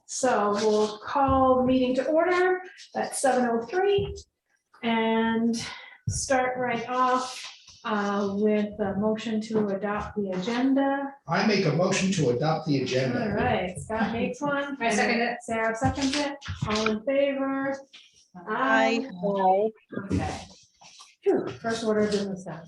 So we'll call the meeting to order at 7:03 and start right off with a motion to adopt the agenda. I make a motion to adopt the All agenda. right, Scott makes one. I second it. Sarah seconds it. All in favor? Aye. Okay. Phew, first order of business done.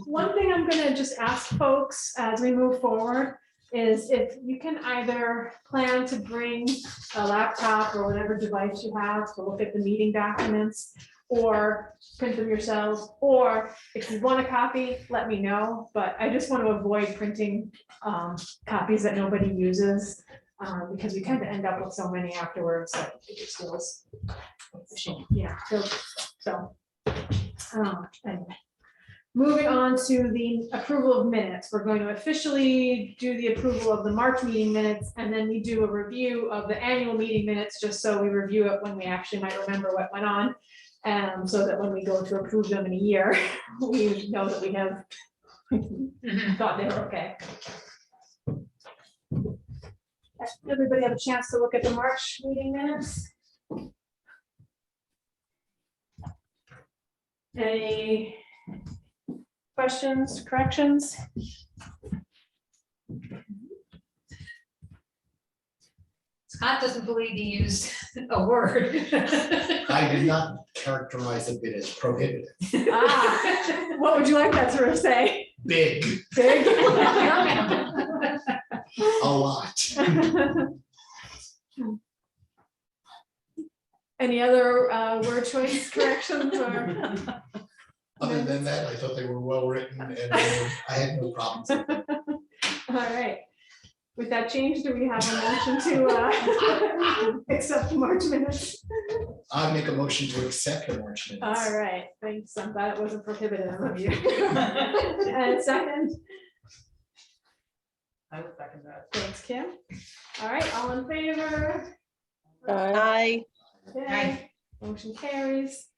One thing I'm gonna just ask folks as we move forward is if you can either plan to bring a laptop or whatever device you have to look at the meeting documents, or print them yourselves, or if you want a copy, let me know, but I just want to avoid printing copies that nobody uses, because we tend to end up with so many afterwards that it just feels, yeah, so, anyway. Moving on to the approval of minutes, we're going to officially do the approval of the March meeting minutes, and then we do a review of the annual meeting minutes, just so we review it when we actually might remember what went on. So that when we go to approve them in a year, we know that we have thought they were okay. Everybody have a chance to look at the March meeting minutes? Any questions, corrections? Scott doesn't believe he used a word. I did not characterize a bit as prohibitive. What would you like that to say? Big, Big? a lot. Any other word choice corrections or? Other than that, I thought they were well written and I had no problems. All right. With that change, do we have a motion to accept the March minutes? I make a motion to accept the March minutes. All right, thanks. I'm glad it wasn't prohibitive of you. And second, I would second that. thanks, Kim. All right, all in favor? Aye. Okay, motion carries.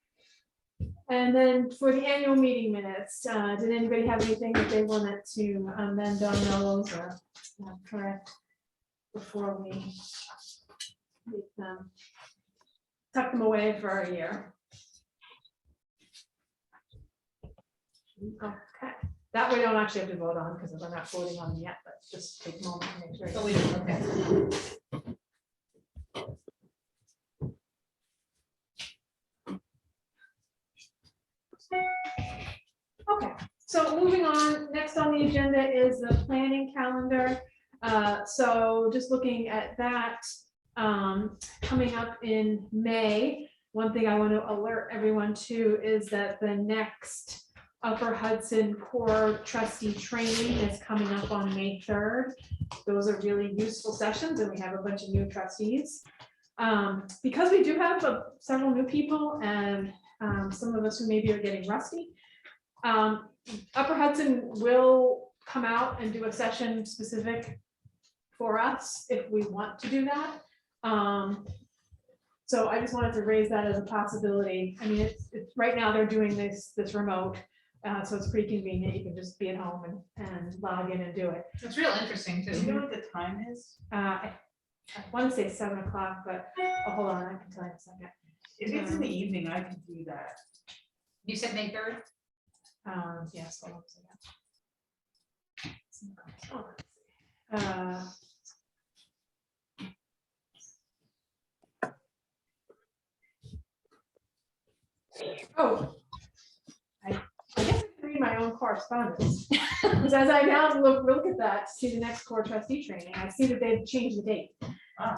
And then for the annual meeting minutes, did anybody have anything that they wanted to amend on those or correct before we tuck them away for a year? Okay, that we don't actually have to vote on because we're not voting on them yet, but just take a moment to make sure. So we do, okay. Okay, so moving on, next on the agenda is the planning calendar. So just looking at that, coming up in May, one thing I want to alert everyone to is that the next Upper Hudson Core trustee training is coming up on May 3rd. Those are really useful sessions and we have a bunch of new trustees. Because we do have several new people and some of us who maybe are getting rusty, Upper Hudson will come out and do a session specific for us if we want to do that. So I just wanted to raise that as a possibility. I mean, it's right now they're doing this remote, so it's pretty convenient. You can just be at home and log in and do it. It's real interesting Do you too. know what the time is? I want to say 7 o'clock, but hold on, I can tell you in a second. If it's in the evening, I can do that. You said May 3rd? Yes, hold on a second. Oh, I guess I can read my own correspondence. Because as I now look at that, to see the next core trustee training, I see that they've changed the date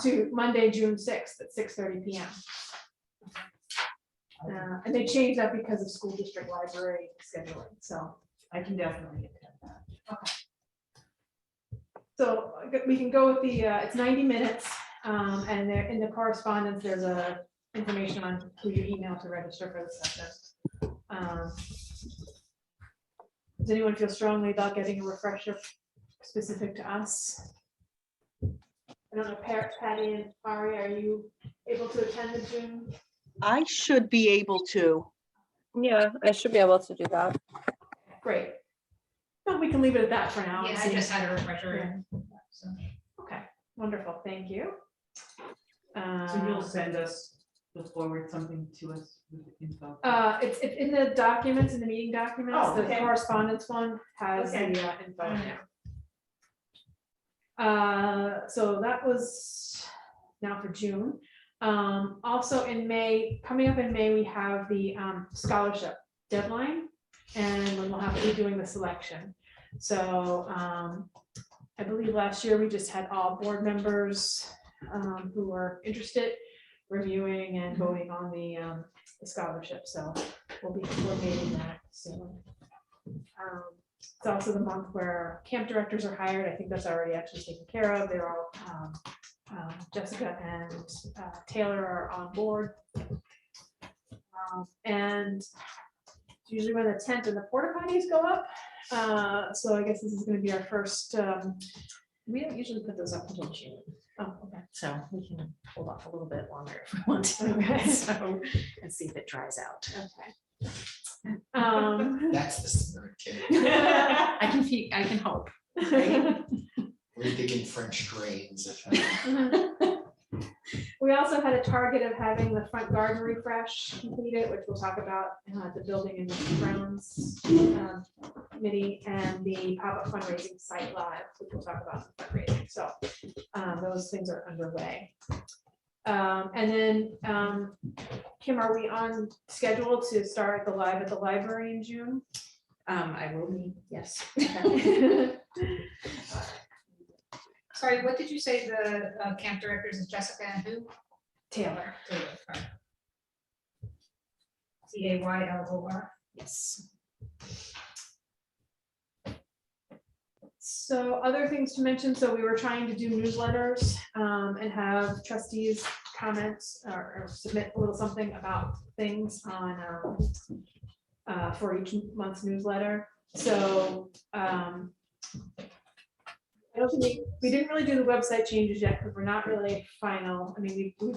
to Monday, June 6th at 6:30 p.m. And they changed that because of school district library scheduling, so. I can definitely attend that. So we can go with the, it's 90 minutes, and there in the correspondence, there's a information on who you email to register for the session. Does anyone feel strongly about getting a refresher specific to us? I don't know, Patty and Ari, are you able to attend the June? I should be able to. Yeah, I should be able to do that. Great. Well, we can leave it at that for now. and Yeah, I see. just had a refresher. So. Okay, Wonderful, thank you. So you'll send us, you'll forward something to us with the info. It's in the documents, in the meeting documents, Oh, the okay. correspondence one has the Okay. info in there. So that was now for June. Also in May, coming up in May, we have the scholarship deadline, and then we'll have to be doing the selection. So I believe last year we just had all board members who were interested reviewing and voting on the scholarship. So we'll be coordinating that soon. It's also the month where camp directors are hired. I think that's already actually taken care of. They're all Jessica and Taylor are on board. And usually when the tent and the porta potties go up. So I guess this is gonna be our first, We don't usually put those up until June, oh, okay. so we can hold off a little bit longer if we want to, Okay. so, and see if it dries out. Okay. That's the spirit, kid. I can hope. Right? We're digging French drains. We also had a target of having the front garden refresh completed, which we'll talk about the building and grounds committee, and the pop-up fundraising site live, which we'll talk about in fundraising. So those things are underway. And then Kim, are we on schedule to start the live at the library in June? I will need, yes. Sorry, what did you say the camp directors is Jessica and who? Taylor. Taylor. Yes. So other things to mention, so we were trying to do newsletters and have trustees comment or submit a little something about things on for each month's newsletter. So I don't think we didn't really do the website changes yet because we're not really final. I mean, we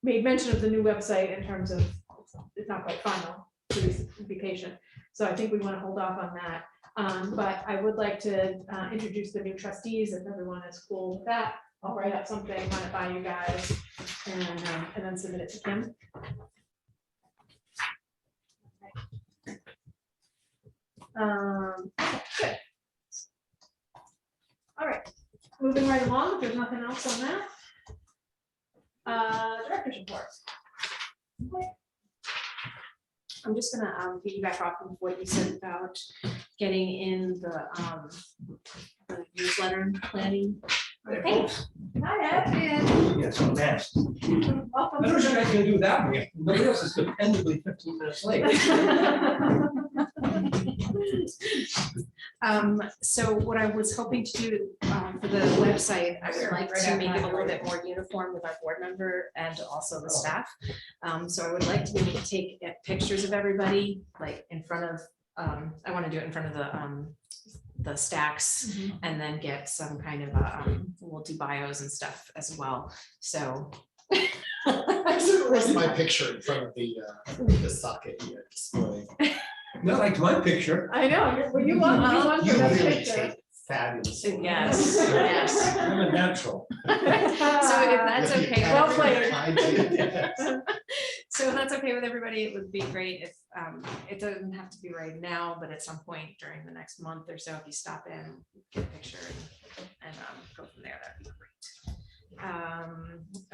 made mention of the new website in terms of it's not quite final. Please be patient. So I think we want to hold off on that. But I would like to introduce the new trustees if everyone is cool with that. I'll write up something, run it by you guys, and then submit it to Kim. Good. All right, moving right along, if there's nothing else on that. Director's report. I'm just gonna piggyback off of what you said about getting in the newsletter planning. Hey. Hi, Ed. Yes, I'm asked. I Welcome. don't know what you guys can do that way. Nobody else is dependably 15 minutes late. So what I was hoping to do for the website, I would like to make it a little bit more uniform with our board member and also the staff. So I would like to be able to take pictures of everybody, like in front of, I want to do it in front of the stacks, and then get some kind of, we'll do bios and stuff as well, so. Where's my picture in front of the socket display? Not like my picture. I know, well, you want You for that really picture. take fabulous. photos. Yes, yes. I'm a natural. So if that's With the okay. Well Academy played. behind you, yes. So if that's okay with everybody, it would be great if, it doesn't have to be right now, but at some point during the next month or so, if you stop in, get a picture and go from there, that'd be great.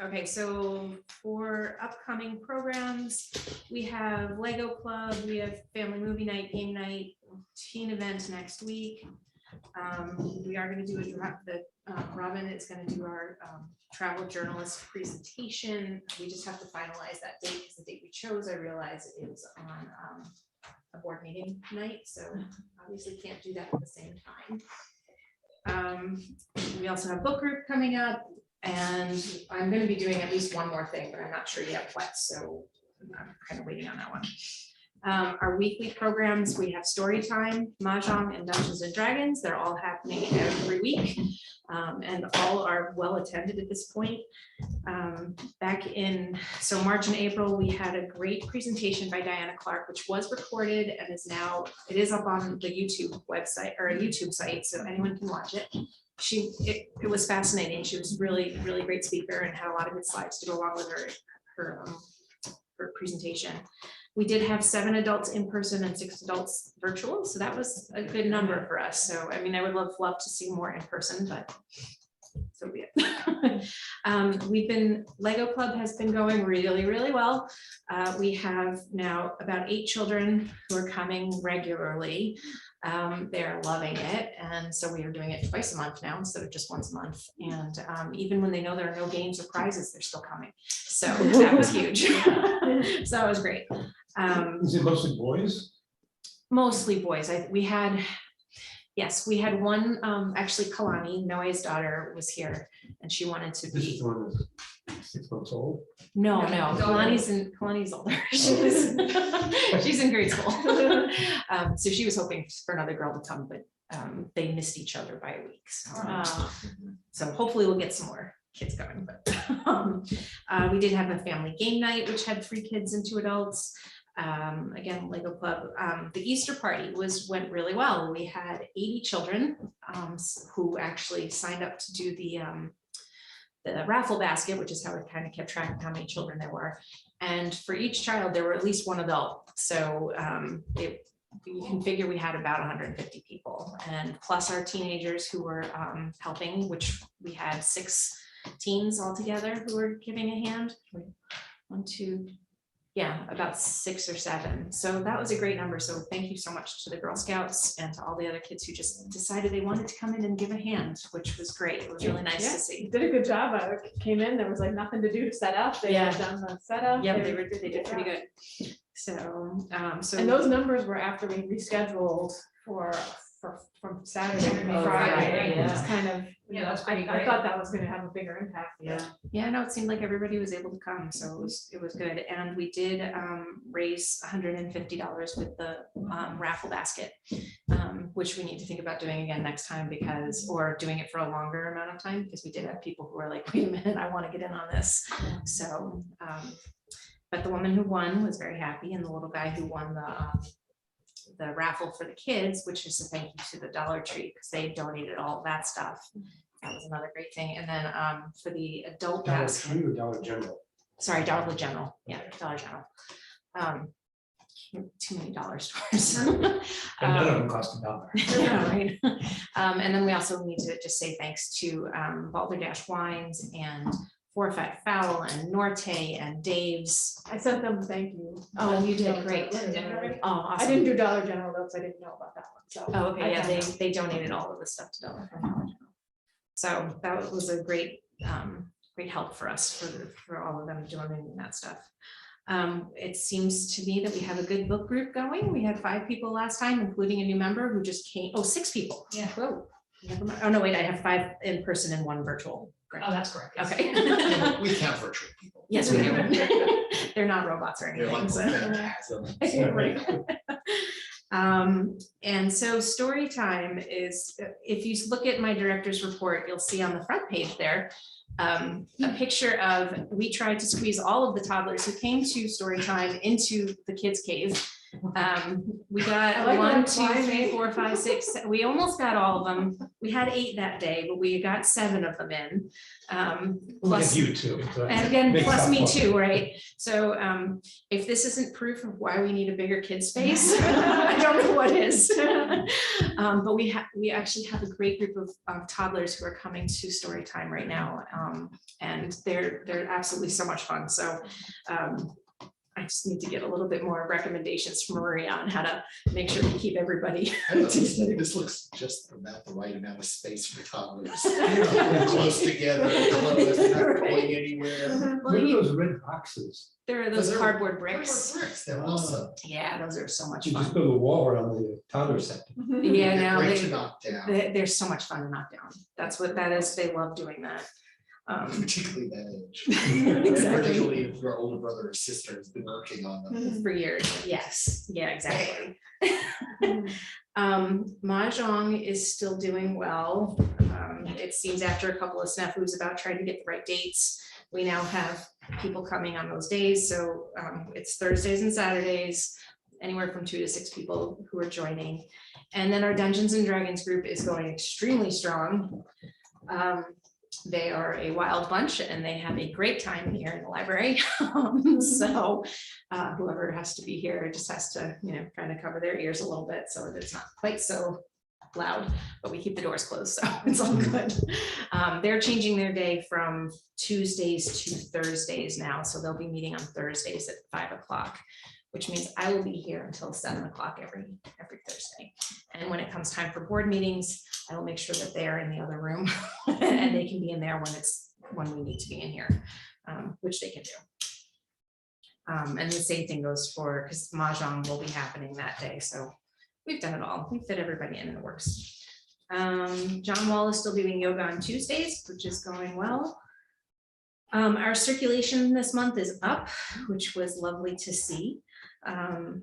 Okay, so for upcoming programs, we have Lego Club, we have family movie night, game night, teen event next week. We are going to do Robin is going to do our travel journalist presentation. We just have to finalize that date because the date we chose, I realize, is on a board meeting night, so obviously can't do that at the same time. We also have book group coming up, and I'm going to be doing at least one more thing, but I'm not sure yet what, so I'm kind of waiting on that one. Our weekly programs, we have story time, Mahjong, and Dungeons and Dragons. They're all happening every week, and all are well attended at this point. Back in March and April, we had a great presentation by Diana Clark, which was recorded and is now, it is up on the YouTube website or a YouTube site, so anyone can watch it. it was fascinating. She was really, really great speaker and had a lot of good slides to go along with her presentation. We did have 7 adults in person and 6 adults virtual, so that was a good number for us. So, I mean, I would love to see more in person, but so be it. Lego Club has been going really, really well. We have now about 8 children who are coming regularly. They're loving it. And so we are doing it twice a month now instead of just once a month. And even when they know there are no games or prizes, they're still coming. So that was huge. So that was great. Is it mostly boys? Mostly boys. We had one, actually Kalani, Noe's daughter, was here and she wanted to This is be. the one that's 6 months old. No, No, Kalani's older. She's in grade school. So she was hoping for another girl to come, but they missed each other by a week. So hopefully we'll get some more kids going. But we did have a family game night, which had 3 kids and 2 adults. Again, Lego Club. The Easter party went really well. We had 80 children who actually signed up to do the raffle basket, which is how we kind of kept track of how many children there were. And for each child, there were at least 1 adult. So you can figure we had about 150 people, and plus our teenagers who were helping, which we had 6 teens altogether who were giving a hand. 1, 2. Yeah, about 6 or 7. So that was a great number. So thank you so much to the Girl Scouts and to all the other kids who just decided they wanted to come in and give a hand, which was great. It was really nice Yeah, to see. did a good job. I came in, there was like nothing to do to set up. They had done the setup. Yeah, they did pretty good. So, And those numbers were after we rescheduled from Saturday to Oh, Friday. yeah. It's kind of, Yeah, that's I pretty great. thought that was gonna have a bigger impact. Yeah, no, it seemed like everybody was able to come, so it was good. And we did raise $150 with the raffle basket, which we need to think about doing again next time or doing it for a longer amount of time, because we did have people who were like, wait a minute, I want to get in on this. So, but the woman who won was very happy, and the little guy who won the raffle for the kids, which is a thank you to the Dollar Tree, because they donated all of that stuff. That was another great thing. And then for the adult Dollar basket, Tree or Dollar General? sorry, Dollar General. Yeah, Dollar General. Too many dollar stores. And none of them cost $1. Yeah, right. And then we also need to just say thanks to Balderdash Wines and Four Fat Fowl and Norte and Dave's. I sent them, thank you. Oh, you did great. I Oh, awesome. didn't do Dollar General though, because I didn't know about that one, so. Oh, okay, I yeah, found out. they donated all of the stuff to Dollar General. So that was a great help for us for all of them doing that stuff. It seems to me that we have a good book group going. We had 5 people last time, including a new member who just came. Oh, 6 people. Yeah. Whoa. Never mind. Oh, no, wait, I have 5 in person and 1 virtual. Great. Oh, that's correct. yes. Okay. We count virtual people. Yes, we do. They're not robots or They're anything. like So. phantasms. Right. And so story time is, if you look at my director's report, you'll see on the front page there a picture of, we tried to squeeze all of the toddlers who came to story time into the kids cave. We I got like 1, that 2, 3, 4, 5, 6. We almost got all of them. We had 8 that day, but we got 7 of them in. Look Plus, at you too. so and again, makes plus up me for it. too, right? So if this isn't proof of why we need a bigger kid space, I don't know what is. But we actually have a great group of toddlers who are coming to story time right now. And they're absolutely so much fun. So I just need to get a little bit more recommendations from Maria on how to make sure we keep everybody. I don't know, this looks just about the right amount of space for toddlers. They're close together, close, they're not going anywhere. What are those red boxes? There are those Those are cardboard bricks. They're awesome. Yeah, those are so much You just fun. build a wall around the toddler section. Yeah, They're no, great to they, knock down, they're so much fun to knock down. That's what that is. They love doing that. particularly that age. Exactly. Particularly if your older brother or sister has been working on them. For years, yes, yeah, exactly. Mahjong is still doing well. It seems after a couple of snafus about trying to get the right dates, we now have people coming on those days. So it's Thursdays and Saturdays. anywhere from 2 to 6 people who are joining. And then our Dungeons and Dragons group is going extremely strong. They are a wild bunch and they have a great time here in the library. So whoever has to be here just has to, kind of cover their ears a little bit so that it's not quite so loud, but we keep the doors closed, so it's all good. They're changing their day from Tuesdays to Thursdays now, so they'll be meeting on Thursdays at 5 o'clock, which means I will be here until 7 o'clock every Thursday. And when it comes time for board meetings, I will make sure that they are in the other room and they can be in there when we need to be in here, which they can do. And the same thing goes for, because Mahjong will be happening that day, so we've done it all. We fit everybody in and it works. John Wall is still doing yoga on Tuesdays, which is going well. Our circulation this month is up, which was lovely to see.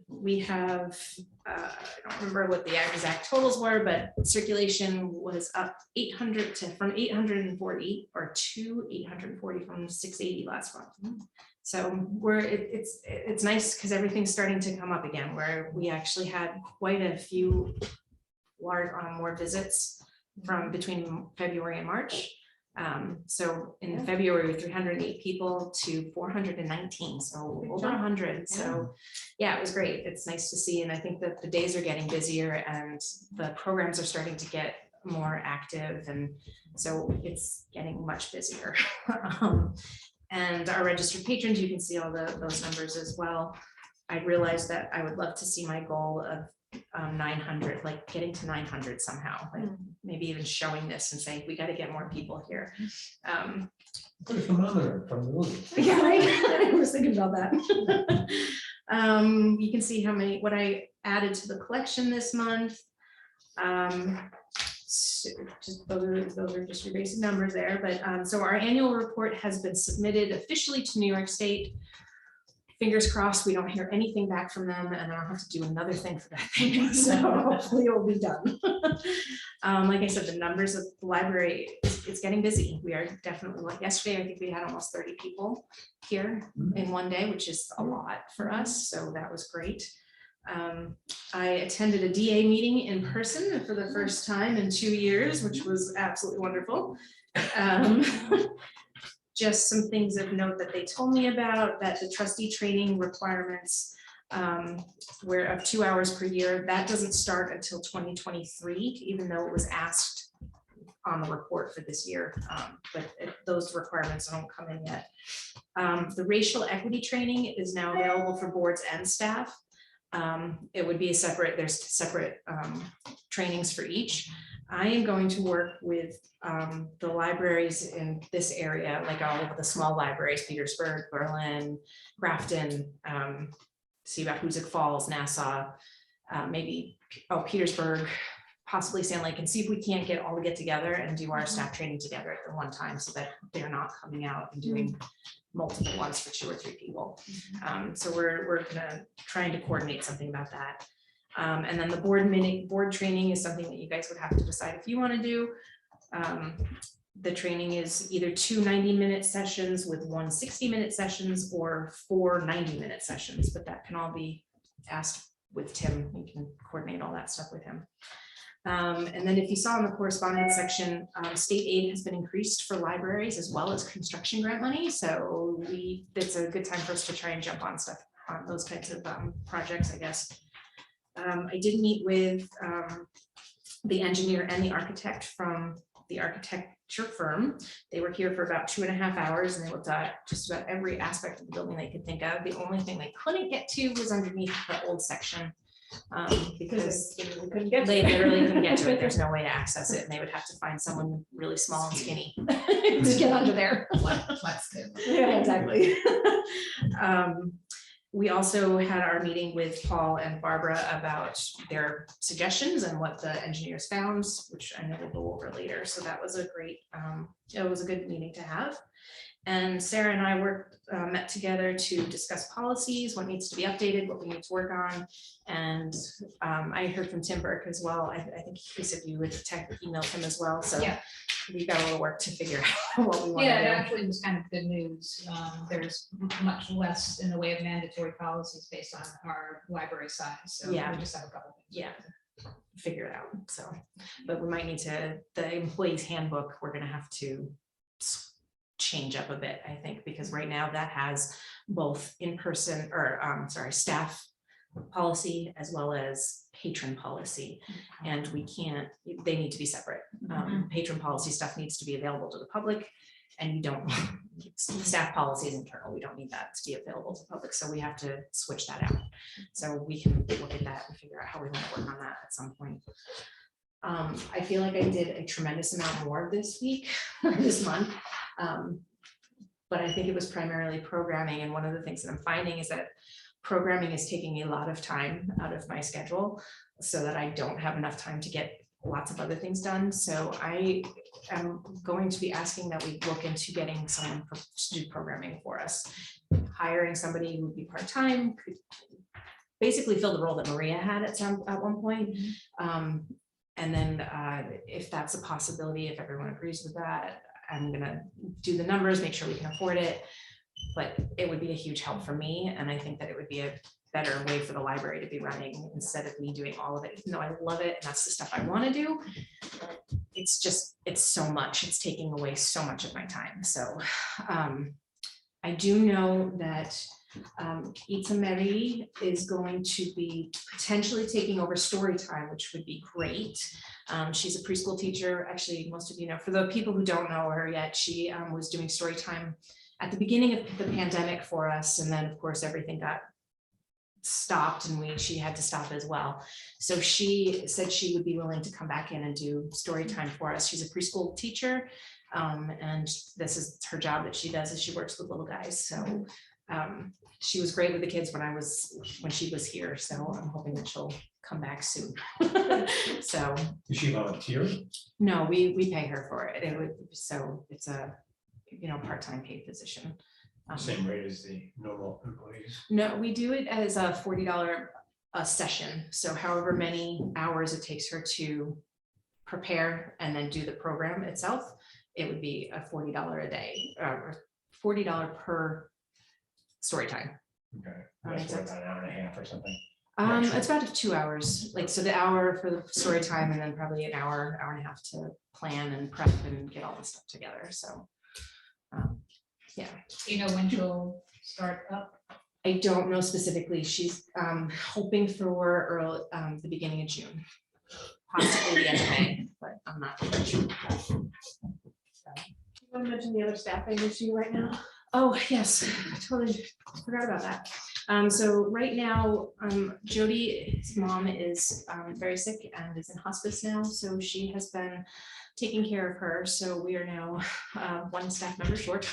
We have, I don't remember what the exact totals were, but circulation was up 800 from 840 or to 840 from 680 last month. So it's nice because everything's starting to come up again, where we actually had quite a few more visits from between February and March. So in February, 308 people to 419, so over 100. So yeah, it was great. It's nice to see. And I think that the days are getting busier and the programs are starting to get more active. And so it's getting much busier. And our registered patrons, you can see all those numbers as well. I realized that I would love to see my goal of 900, like getting to 900 somehow, like maybe even showing this and saying, we got to get more people here. Put a thermometer from the movie. Yeah, right. I was thinking about that. You can see what I added to the collection this month. So just those are just your basic numbers there, but so our annual report has been submitted officially to New York State. Fingers crossed we don't hear anything back from them and I don't have to do another thing for that thing, so hopefully it will be done. Like I said, the numbers of the library, it's getting busy. We are definitely, like yesterday, I think we had almost 30 people here in one day, which is a lot for us, so that was great. I attended a DA meeting in person for the first time in 2 years, which was absolutely wonderful. Just some things of note that they told me about, that the trustee training requirements were of 2 hours per year. That doesn't start until 2023, even though it was asked on the report for this year, but those requirements don't come in yet. The racial equity training is now available for boards and staff. It would be there's separate trainings for each. I am going to work with the libraries in this area, like all of the small libraries, Petersburg, Berlin, Grafton, see about Hoosick Falls, Nassau, maybe Petersburg, possibly Sand Lake, and see if we can't get together and do our staff training together at the one time so that they're not coming out and doing multiple ones for 2 or 3 people. So we're trying to coordinate something about that. And then the board training is something that you guys would have to decide if you want to do. The training is either 2 90-minute sessions with 1 60-minute sessions or 4 90-minute sessions, but that can all be asked with Tim. You can coordinate all that stuff with him. And then if you saw in the correspondence section, state aid has been increased for libraries as well as construction grant money. So it's a good time for us to try and jump on stuff on those types of projects, I guess. I did meet with the engineer and the architect from the architecture firm. They were here for about 2.5 hours and they looked at just about every aspect of the building they could think of. The only thing they couldn't get to was underneath the old section. Because they literally couldn't get to it. There's no way to access it, and they would have to find someone really small and skinny to get under there. Flat stand. Yeah, exactly. We also had our meeting with Paul and Barbara about their suggestions and what the engineers found, which I know we'll go over later. So that was a great, it was a good meeting to have. And Sarah and I met together to discuss policies, what needs to be updated, what we need to work on. And I heard from Tim Burke as well. I think he said you would email him as well. So Yeah. we've got a little work to figure out what we want Yeah, it to actually was kind of good news. There's much less in the way of mandatory policies based on our library size, so we Yeah. just have a couple. things. Yeah. Figure it out. So, but we might need to, the employees handbook, we're gonna have to change up a bit, I think, because right now that has both in-person or staff policy as well as patron policy. And we can't, they need to be separate. Patron policy stuff needs to be available to the public, and you don't, staff policy is internal. We don't need that to be available to the public. So we have to switch that out. So we can look at that and figure out how we want to work on that at some point. I feel like I did a tremendous amount more this week, or this month. But I think it was primarily programming. And one of the things that I'm finding is that programming is taking a lot of time out of my schedule so that I don't have enough time to get lots of other things done. So I am going to be asking that we look into getting someone to do programming for us. Hiring somebody who would be part-time, could basically fill the role that Maria had at one point. And then if that's a possibility, if everyone agrees with that, I'm gonna do the numbers, make sure we can afford it. But it would be a huge help for me. And I think that it would be a better way for the library to be running instead of me doing all of it. No, I love it. And that's the stuff I want to do. But it's just, it's so much. It's taking away so much of my time. So I do know that Itza Mary is going to be potentially taking over story time, which would be great. She's a preschool teacher. Actually, most of you know, for the people who don't know her yet, she was doing story time at the beginning of the pandemic for us. And then of course, everything got stopped and she had to stop as well. So she said she would be willing to come back in and do story time for us. She's a preschool teacher. And this is her job that she does, is she works with little guys. So she was great with the kids when she was here. So I'm hoping that she'll come back soon. So Is she volunteering? no, we pay her for it. So it's a part-time paid position. Same rate as the normal employees? No, we do it as a $40 a session. So however many hours it takes her to prepare and then do the program itself, it would be a $40 a day, or $40 per story time. Okay, That that's makes what, sense. an hour and a half or something? It's about 2 hours, like, so the hour for the story time and then probably an hour and a half to plan and prep and get all the stuff together. So yeah. You know when she'll start up? I don't know specifically. She's hoping for early, the beginning of June, possibly the end of May, but I'm not sure. You want to mention the other staffing issue right now? Oh, yes, I totally forgot about that. So right now, Jody's mom is very sick and is in hospice now. So she has been taking care of her. So we are now one staff member short.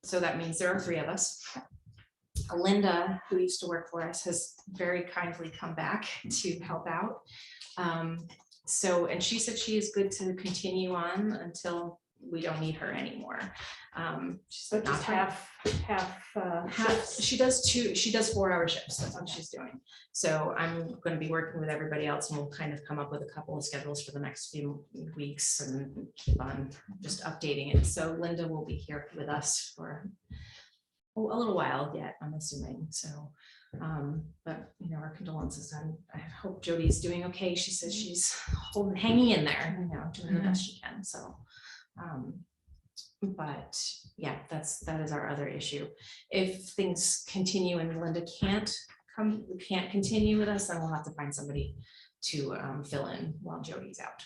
So that means there are 3 of us. Linda, who used to work for us, has very kindly come back to help out. And she said she is good to continue on until we don't need her anymore. So just half. She does 4-hour shifts. That's what she's doing. So I'm going to be working with everybody else, and we'll kind of come up with a couple of schedules for the next few weeks and keep on just updating it. So Linda will be here with us for a little while yet, I'm assuming. So, but our condolences. I hope Jody's doing okay. She says she's hanging in there, doing the best she can. So. But yeah, that is our other issue. If things continue and Linda can't continue with us, then we'll have to find somebody to fill in while Jody's out.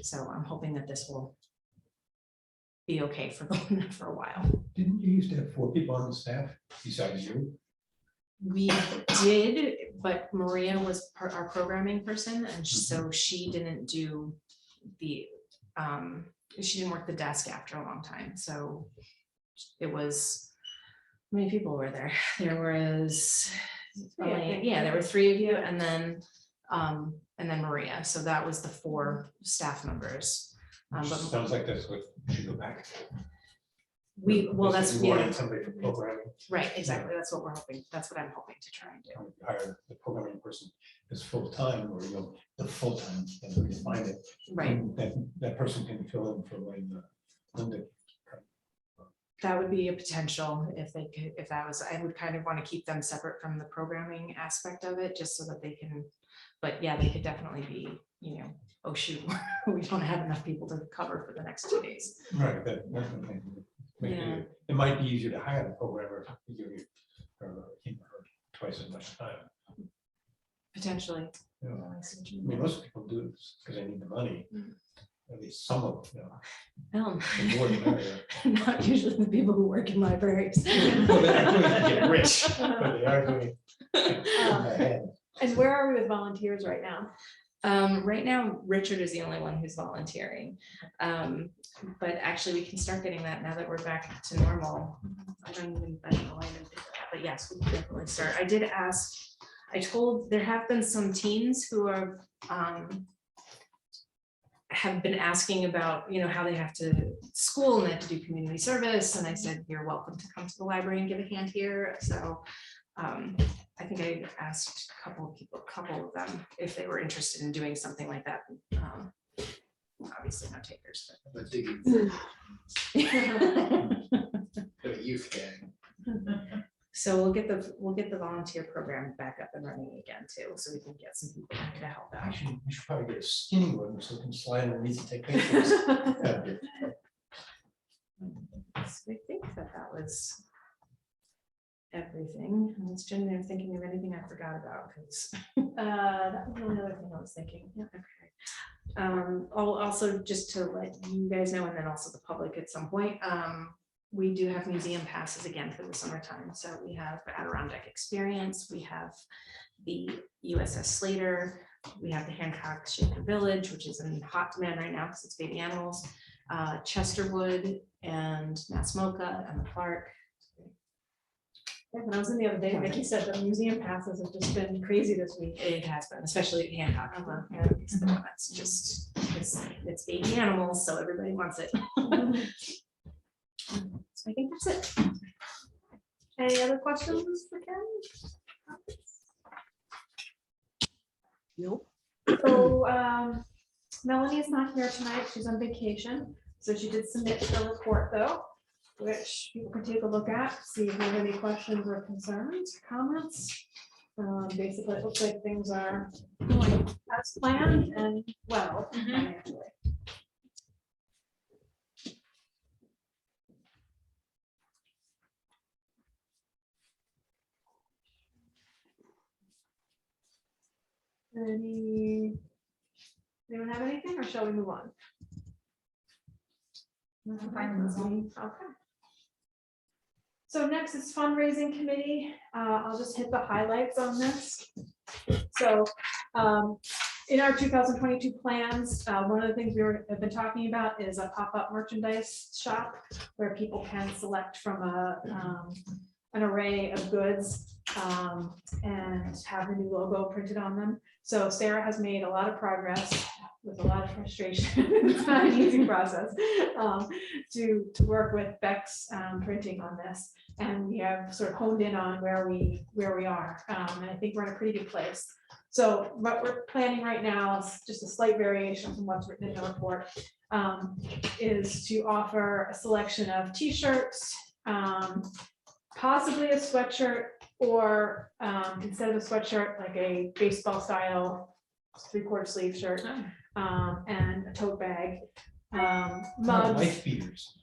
So I'm hoping that this will be okay for a while. Didn't you used to have 4 people on the staff besides you? We did, but Maria was our programming person, and so she didn't do the she didn't work the desk after a long time. So it was, how many people were there? There was, there were 3 of you, and then Maria. So that was the 4 staff members. But Sounds like that's what should go back. well, that's, You wanted yeah, somebody for programming, right, exactly. That's what we're hoping. That's what I'm hoping to try and do. you hire the programming person as full-time, or the full-time, and we find it. Right. And that person can fill in for when Linda. That would be a potential if they could, if that was, I would kind of want to keep them separate from the programming aspect of it, just so that they can, but yeah, they could definitely be, oh shoot, we don't have enough people to cover for the next 2 days. Right, that Yeah. it might be easier to hire the programmer if you give her twice as much time. Potentially. You know, I see what you I mean, mean. most people do this because they need the money. Mm. At least some of them, the more the merrier. Not usually the people who work in libraries. Well, they're not going to get rich, but they are doing it ahead. And where are we with volunteers right now? Right now, Richard is the only one who's volunteering. But actually, we can start getting that now that we're back to normal. I don't know why I didn't think of that, but yes, we can definitely start. I did ask, there have been some teens who are, have been asking about, how they have to school and they have to do community service. And I said, you're welcome to come to the library and give a hand here. So I think I asked a couple of them if they were interested in doing something like that. Obviously no takers, But digging, but. a youth gang. So we'll get the volunteer program back up and running again too, so we can get some people to help out. We should probably get a skinny one so we can slide underneath and take pictures. That'd be- So I think that was everything. I was genuinely thinking of anything I forgot about because That was the only other thing I was thinking. Yeah. Also just to let you guys know, and then also the public at some point, we do have museum passes again for the summertime. So we have Adirondack Experience, we have the USS Slater, we have the Hancock Shaker Village, which is in hot demand right now because it's baby animals, Chesterwood and Massmoka and the Clark. Yeah, when I was in the other day, Mickey said the museum passes have just been crazy this week. It has been, especially Hancock. It's the one that's just, it's baby animals, so everybody wants it. So I think that's it. Any other questions for Ken? Nope. So Melanie's not here tonight. She's on vacation. So she did submit the report though, which people can take a look at, see if they have any questions or concerns, comments. Basically, it looks like things are going as planned and well financially. Anyone have anything, or shall we move on? I'm fine with moving. Okay. So next is fundraising committee. I'll just hit the highlights on this. So in our 2022 plans, one of the things have been talking about is a pop-up merchandise shop where people can select from an array of goods and have the new logo printed on them. So Sarah has made a lot of progress with a lot of frustration. It's not an easy process to work with Beck's printing on this. And we have sort of honed in on where we are. And I think we're in a pretty good place. So what we're planning right now is just a slight variation from what's written in the report, is to offer a selection of t-shirts, possibly a sweatshirt, or instead of a sweatshirt, like a baseball style 3/4 sleeve shirt, and a tote bag, mugs. Wife beaters.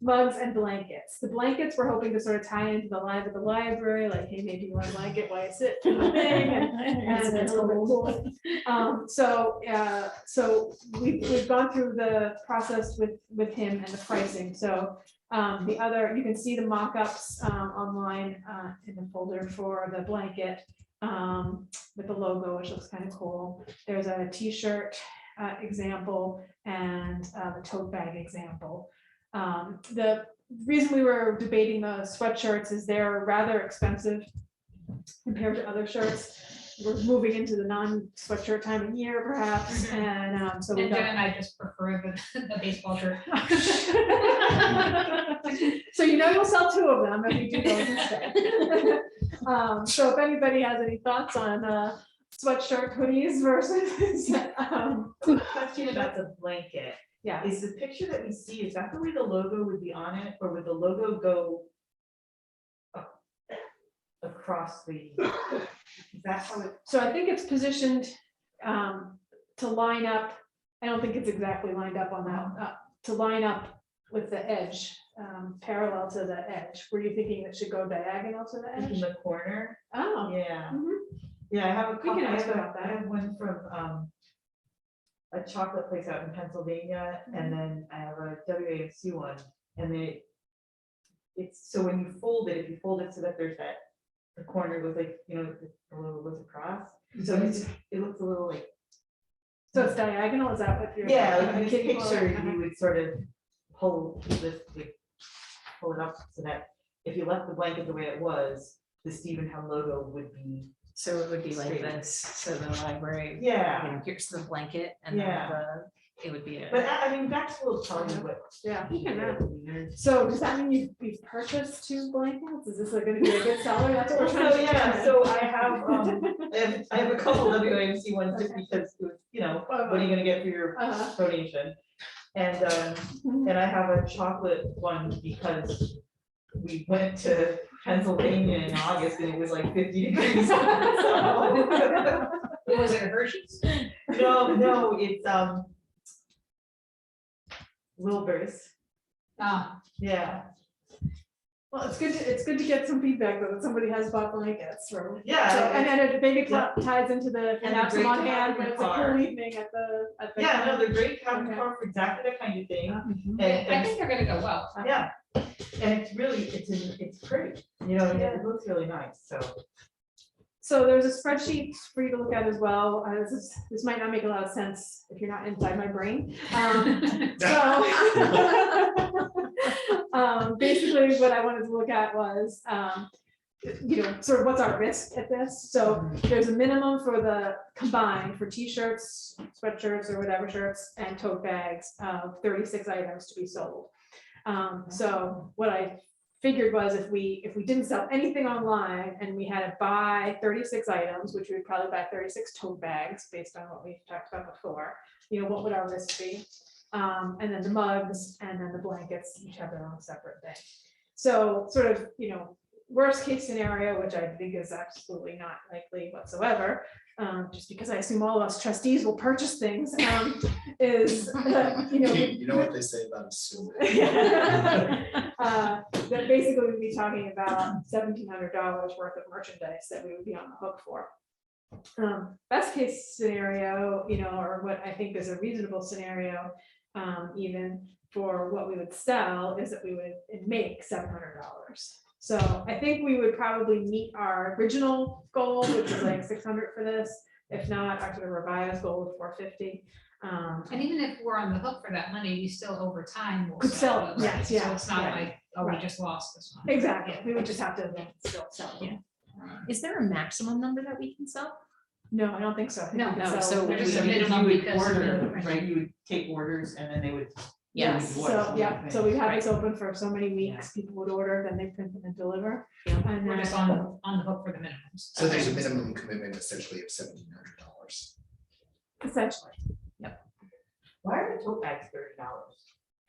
Mugs and blankets. The blankets we're hoping to sort of tie into the library, like, hey, maybe you want a blanket while you sit in the thing, and it's a little bit cool. So we've gone through the process with him and the pricing. So the other, you can see the mock-ups online in the folder for the blanket with the logo, which looks kind of cool. There's a t-shirt example and the tote bag example. The reason we were debating the sweatshirts is they're rather expensive compared to other shirts. we're moving into the non-sweatshirt time of year perhaps, and so we And Jen got. and I just prefer the baseball shirt. So you'll sell 2 of them if you do those instead. So if anybody has any thoughts on sweatshirt hoodies versus. Question about the blanket. Yeah, Is the picture that we see, is that the way the logo would be on it, or would the logo go across the, is that how it? so I think it's positioned to line up. I don't think it's exactly lined up on that, to line up with the edge, parallel to the edge. Were you thinking it should go diagonal to the In edge? the corner? Oh. Yeah. Mhm. Yeah, I have a We couple, can I ask have about that. I have one from a chocolate place out in Pennsylvania, and then I have a WAFC one, and it's, so when you fold it, if you fold it so that there's that, the corner goes like, the little goes across, so it looks a little like, So it's diagonal, is that what you're? yeah, like in this kidding? picture, Uh-huh. you would sort of pull this, like, pull it up so that if you left the blanket the way it was, the Stephentown logo would be, So it would be like Straight. this, so the library, yeah. here's the blanket and then Yeah. it would be a. But I mean, that's will tell you what. Yeah. you know. So does that mean you've purchased 2 blankets? Is this gonna be a good seller? That's what we're trying So to. yeah, determine. so I have a couple WAMC ones just because, what are you gonna get for your Uh-huh. donation? And I have a chocolate one because we went to Pennsylvania in August and it was like 50 degrees. So- Was it a Hershey's? No, it's Wilbur's, yeah. Well, it's good to get some feedback though, that somebody has bought blankets from. Yeah, So, and then it maybe Yeah. ties into the, And have they're some on great to have hand, in when the it's a cool car. evening at the. Yeah, no, they're great, have Okay. for exactly that kind of thing. Mhm. And, I think they're gonna go well. yeah, and it's really, it's pretty, it looks really nice, so. So there's a spreadsheet for you to look at as well. This might not make a lot of sense if you're not inside my brain. Basically what I wanted to look at was, sort of what's our risk at this. So there's a minimum for the combined for t-shirts, sweatshirts or whatever shirts and tote bags of 36 items to be sold. So what I figured was if we didn't sell anything online and we had to buy 36 items, which we would probably buy 36 tote bags based on what we've talked about before, what would our risk be? And then the mugs and then the blankets each have their own separate thing. So sort of, worst case scenario, which I think is absolutely not likely whatsoever, just because I assume all of us trustees will purchase things, is, You know what they say about assuming. that basically we'd be talking about $1,700 worth of merchandise that we would be on the hook for. Best case scenario, or what I think is a reasonable scenario, even for what we would sell, is that we would make $700. So I think we would probably meet our original goal, which is like 600 for this. If not, our sort of revised goal of 450. And even if we're on the hook for that money, we still over time will Could sell it, those, yes, right? yeah, So it's not yeah. like, oh, we Right. just lost this one. Exactly. We would just have to then still sell them. Is there a maximum number that we can sell? No, I don't think so. I think No, we can no, sell so them. There's a I mean, minimum you would because of order, the- right, you would take orders and then they would. Yes, so, yeah, so we have this Right. open for so many weeks, people would order, then they print and deliver. Yeah. And We're then, just on the hook for the minimums. So there's a minimum commitment essentially of $1,700. essentially, Why are the tote bags $30?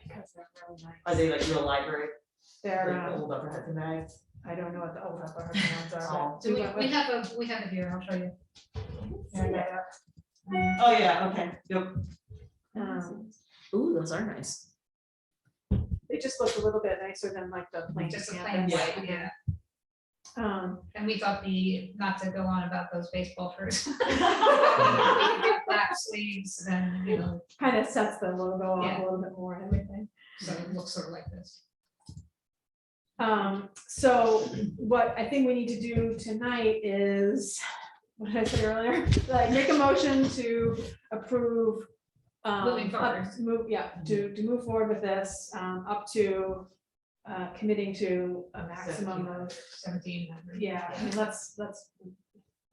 because they're really nice. Are they like real library, They're, like the old Upper Hudson bags? I don't know what the old upper ones are. Oh. but So we went we with- have it here, I'll show you. yeah, Oh, yeah, okay, yep. Ooh, those are nice. They just look a little bit nicer than like the plain Just a campus. plain white, yeah. And we thought not to go on about those baseball shirts. We could do Black sleeves and, Kind of sets the logo off Yeah. a little bit more and everything. so it looks sort of like this. So what I think we need to do tonight is, what did I say earlier? Like make a motion to approve. Moving forward. To move forward with this, up to committing to a maximum of, 1,700. yeah, I mean, let's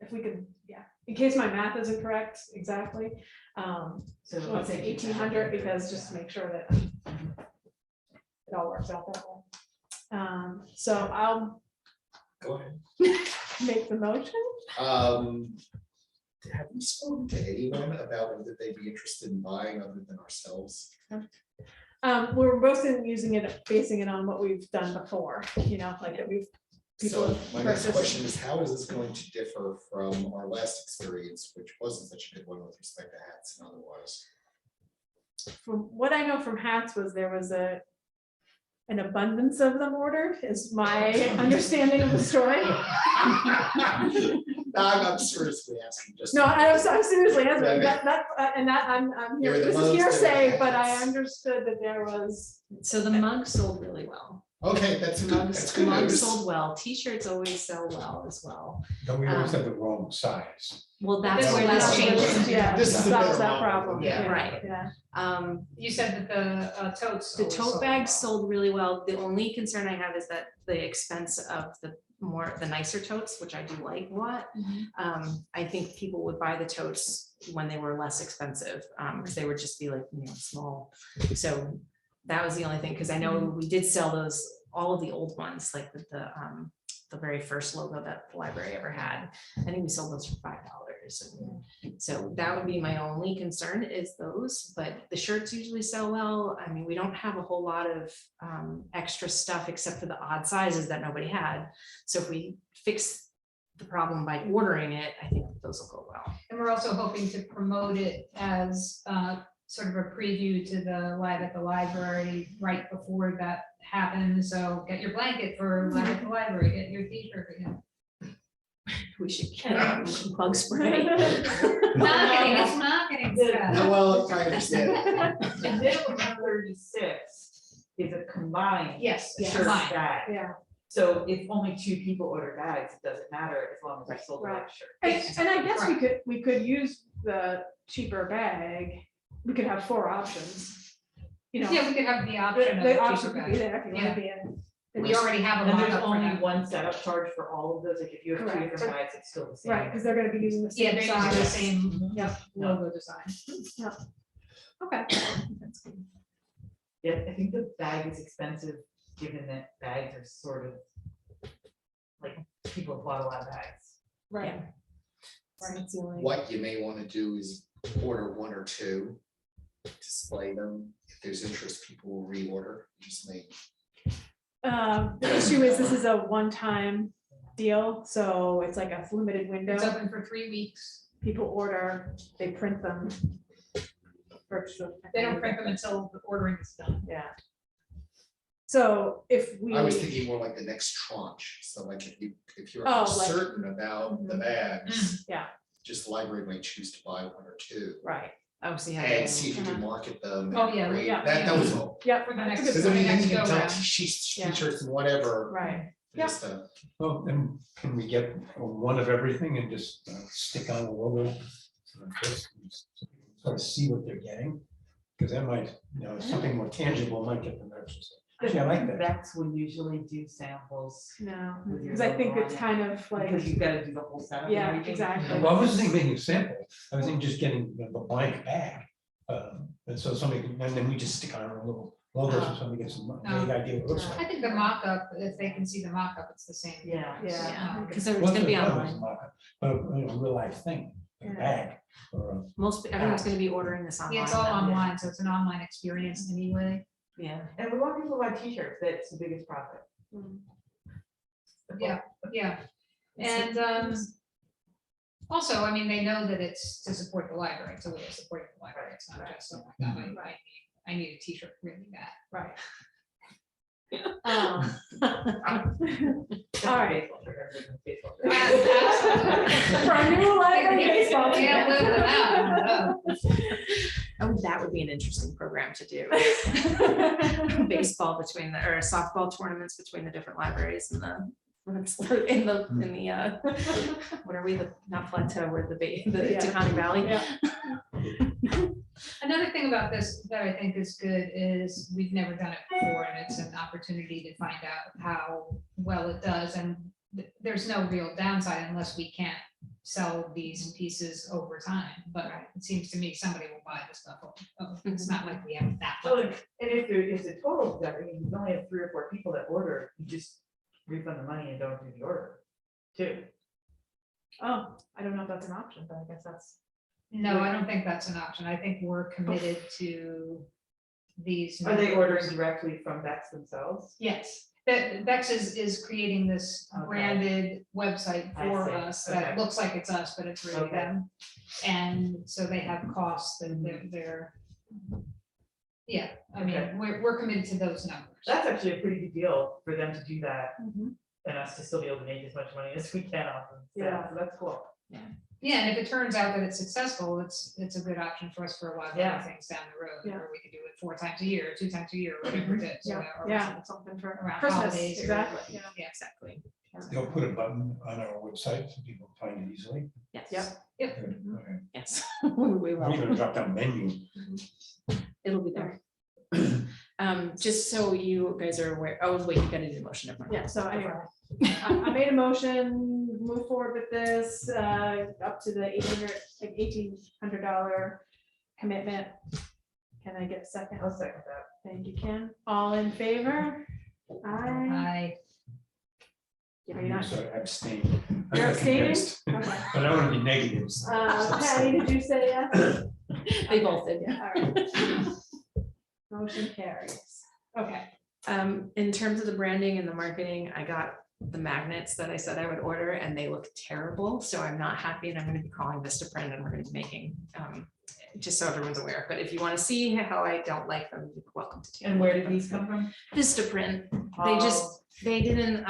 if we could, yeah, in case my math isn't correct exactly. So I want to say 1,800 because just to make sure that it all works out that way. So I'll Go ahead. make the motion. Have you spoken to anyone about whether they'd be interested in buying other than ourselves? We're both using it, basing it on what we've done before, you know, like that we've. People So have my next purchased. question is, how is this going to differ from our last experience, which wasn't such a good one with respect to hats and otherwise? From what I know from hats was there was an abundance of them ordered, is my understanding of the story. I'm seriously asking, just. No, I'm seriously asking, Yeah, I'm here, You're the this is most hearsay, good but I hats. understood that there was. So the mug sold really well. Okay, that's good, that's Mugs, good mugs news. sold well. T-shirts always sell well as well. Don't we always have the wrong size? Well, that's This where one this has changes. Yeah, This is a solves better that model. problem. Yeah. Right. Yeah. You said that the totes. The always tote sold bags well. sold really well. The only concern I have is that the expense of the nicer totes, which I do like a lot. I think people would buy the totes when they were less expensive, because they would just be like, you know, small. So that was the only thing, because I know we did sell those, all of the old ones, like the very first logo that the library ever had. I think we sold those for $5. So that would be my only concern is those, but the shirts usually sell well. I mean, we don't have a whole lot of extra stuff except for the odd sizes that nobody had. So if we fix the problem by ordering it, I think those will go well. And we're also hoping to promote it as sort of a preview to the Live at the Library right before that happens. So get your blanket for Live at the Library, get your t-shirt. We should get bug spray. Marketing, it's marketing stuff. Well, I understand. The minimum 136 is a combined Yes, Yeah. shirt combined. bag. Yeah. So if only 2 people order bags, it doesn't matter as long as they sold the Right. right shirt. And I guess we could use the cheaper bag. We could have 4 options. You know, Yeah, we could have the option the of option cheaper could be bag. there if you want Yeah. to be in. We already have a And there's mock-up for only that. one setup charge for all of those, like if you have 2 Correct. different bags, it's still the same. Right, because they're gonna be using the Yeah, same they're using the size. same Yep. logo design. Okay. That's good. Yeah, I think the bag is expensive, given that bags are sort of like people have bought a lot of bags. Right. So that's the only- What you may want to do is order 1 or 2, display them. If there's interest, people will reorder. Just make. The issue is this is a one-time deal, so it's like a limited It's window. open for 3 weeks. People order, they print them. They don't print them until the ordering is done. Yeah. So if we. I was thinking more like the next tranche. So like if you're Oh, like- uncertain about the bags, Yeah, just the library might choose to buy 1 or 2. right. Oh, so you have. And see if you can market them. Oh, yeah, rate. yeah, That was all. Yeah. For the that's a next- good Because I mean, point. then you Next can go tell round. sheets, Yeah. t-shirts and whatever. Right. Just, Well, then can we get one of everything and just stick on the logo? Sort of see what they're getting, because that might, you know, something more tangible might get them interested. Actually, I like that. Vets will usually do samples No, with your because I think logo it's on it, kind of like, because you've got to do the whole setup. and yeah, everything. exactly. Well, I wasn't thinking making a sample, I was thinking just getting the blank bag. And so somebody, and then we just stick on our little logos, so somebody gets a vague idea what it looks I like. think the mock-up, if they can see the mock-up, it's the same. Yeah. Yeah. Because it's What's gonna be the purpose online. of mock-up? But you know, real life thing, a Yeah. bag, or Everyone's gonna be ordering this online. Yeah, it's all now. online, so it's an online experience anyway. Yeah. And we want people to buy t-shirts, that's the biggest profit. Yeah. Yeah, and also, I mean, they know that it's to support the library, it's a way of supporting the library, it's not just, oh my God, I need a t-shirt really bad. Right. All right. Baseball shirt, everybody's baseball shirt. Absolutely. For a new library baseball team. Can't live without, Oh, that would be an interesting program to do. Baseball between the, or softball tournaments between the different libraries and the, in the, what are we, the, not Plateau, we're the Yeah. Taconic Valley. Yeah. Another thing about this that I think is good is we've never done it before, and it's an opportunity to find out how well it does, and there's no real downside unless we can't sell these pieces over time, but it seems to me somebody will buy the stuff. It's not like we have that Well, much. and if there is a total, I mean, you only have 3 or 4 people that order, you just refund the money and don't do the order, too. Oh, I don't know if that's an option, but I guess that's. No, I don't think that's an option. I think we're committed to these. Are they numbers. ordering directly from Bex themselves? Yes, Bex is creating this Okay. branded website I for see. us that Okay. looks like it's us, but it's really Okay. them. And so they have costs and they're. Yeah, I Okay. mean, we're committed to those numbers. That's actually a pretty good deal for them to do that Mhm. and us to still be able to make as much money as we can off of Yeah. that, so that's cool. Yeah, and if it turns out that it's successful, it's a good option for us for a lot of Yeah. other things down the road, Yeah. where we could do it 4 times a year, 2 times a year, whatever it is. Yeah, or yeah, something for around Christmas, holidays or- exactly, yeah. Yeah. Exactly. They'll put a button on our website so people can find it easily. Yes. Yep. Good, okay. Yes. We Or even will. a drop-down menu. It'll be there. Just so you guys are aware, oh, wait, you gotta do the motion. never mind. Yeah, so anyway, I made a motion, move forward with this, up to the $1,800 commitment. Can I get a second? I'll second that. Thank you, Ken. All in favor? Aye. Are you not? So abstain. You're abstaining? But Okay. I don't want to be negatives. Patty, did you say yes? They both did, yeah. All right. Motion carries. Okay. In terms of the branding and the marketing, I got the magnets that I said I would order and they look terrible. So I'm not happy and I'm gonna be calling Vistaprint and we're gonna be making, just so everyone's aware. But if you want to see how I don't like them, you're welcome to. take a And where look did at these them. come from? Vistaprint, they just, they didn't,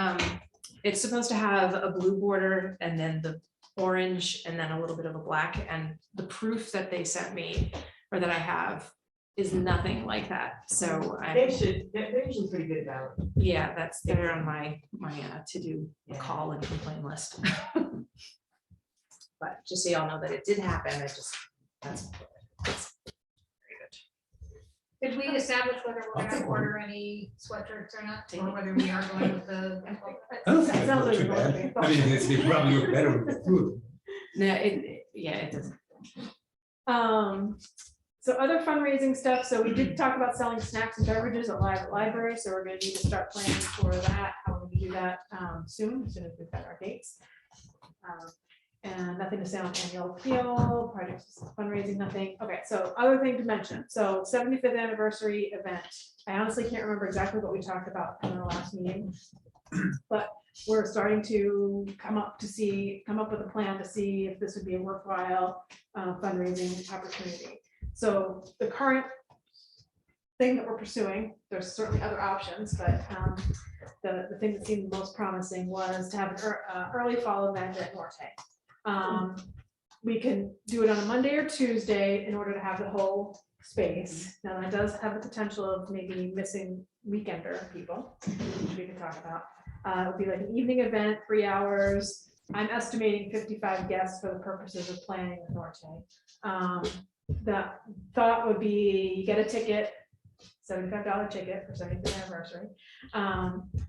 it's supposed to have a blue border and then the orange and then a little bit of a black, and the proof that they sent me or that I have is nothing like that. So They I, should, they're usually pretty good about it. yeah, they're on my to-do Yeah. call and complain list. But just so y'all know that it did happen, that's very good. Did we establish whether we're gonna order any sweatshirts or not, or whether we are going with the? I don't think That it sounds looks like too a bad. good I mean, they probably look better with the food. No, yeah, it doesn't. So other fundraising stuff, so we did talk about selling snacks and beverages at library, so we're gonna need to start planning for that, how we're gonna do that soon as we've got our dates. And nothing to say on annual appeal, projects, fundraising, nothing. Okay, so other thing to mention, so 75th anniversary event. I honestly can't remember exactly what we talked about in our last meeting. But we're starting to come up with a plan to see if this would be a worthwhile fundraising opportunity. So the current thing that we're pursuing, there's certainly other options, but the thing that seemed most promising was to have an early fall event at Norte. We can do it on a Monday or Tuesday in order to have the whole space. Now, that does have the potential of maybe missing weekender people, which we can talk about. It would be like an evening event, 3 hours. I'm estimating 55 guests for the purposes of planning with Norte. The thought would be you get a ticket, $75 ticket for 75th anniversary.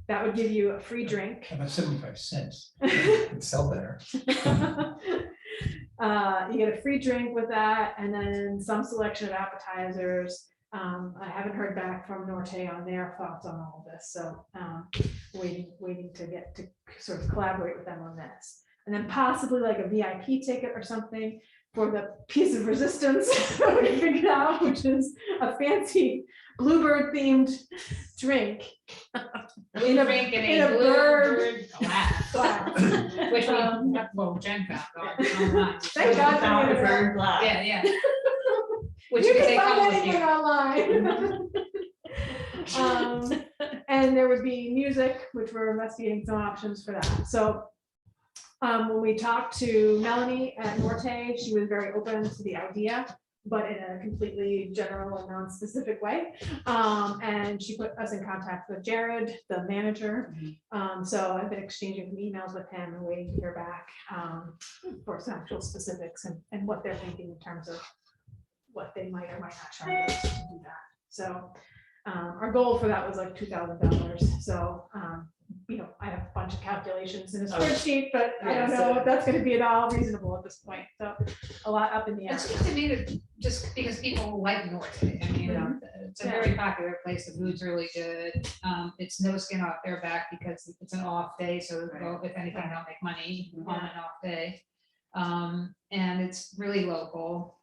That would give you a free drink. How about 75 cents? It'd sell better. You get a free drink with that, and then some selection of appetizers. I haven't heard back from Norte on their thoughts on all of this, so waiting to get to sort of collaborate with them on this. And then possibly like a VIP ticket or something for the piece of resistance that we figured out, which is a fancy bluebird themed drink. In a Drink in a bird glass. glass. Which we, well, Jen found online. Thank God. Found the for bird that. glass. Yeah, yeah. Which You we can say find comes with anything you. online. And there would be music, which we're investigating some options for that. So when we talked to Melanie at Norte, she was very open to the idea, but in a completely general and non-specific way. And she put us in contact with Jared, the manager. So I've been exchanging some emails with him and waiting to hear back for some actual specifics and what they're thinking in terms of what they might or might not charge us to do that. So our goal for that was like $2,000. So I have a bunch of calculations in a Oh. spreadsheet, but I Yeah, don't know so- if that's gonna be at all reasonable at this point, so a lot up in the air. It seems to me that just because people like North, I mean, it's a very popular place, the food's really good. It's no skin off their back because it's an off day, so well, if anything, they'll make money on an off day. And it's really local,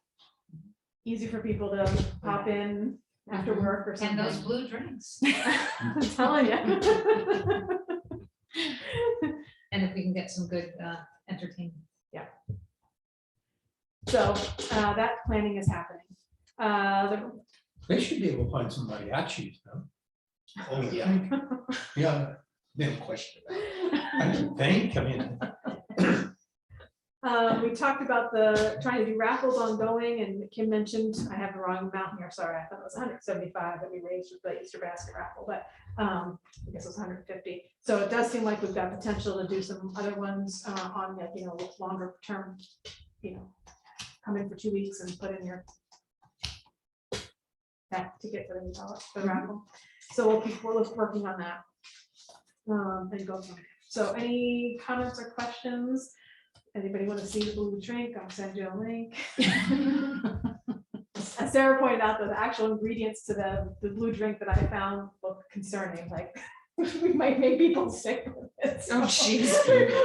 Easy for people to pop in after work or and something. those blue drinks. I'm telling you. And if we can get some good entertainment. So that planning is happening. They should be able to find some mariachis, no? Oh, yeah, Yeah, no question about it. I don't think, I mean, We talked about trying to do raffles ongoing, and Kim mentioned, I have the wrong amount here, sorry, I thought it was 175 that we raised with the Easter basket raffle, but I guess it was 150. So it does seem like we've got potential to do some other ones on, longer term, come in for 2 weeks and put in your that ticket for the raffle. So we're working on that. And go from there. So any comments or questions? Anybody want to see the blue drink? I'll send you a link. As Sarah pointed out, the actual ingredients to the blue drink that I found look concerning, like we might make people sick with it. Oh, jeez.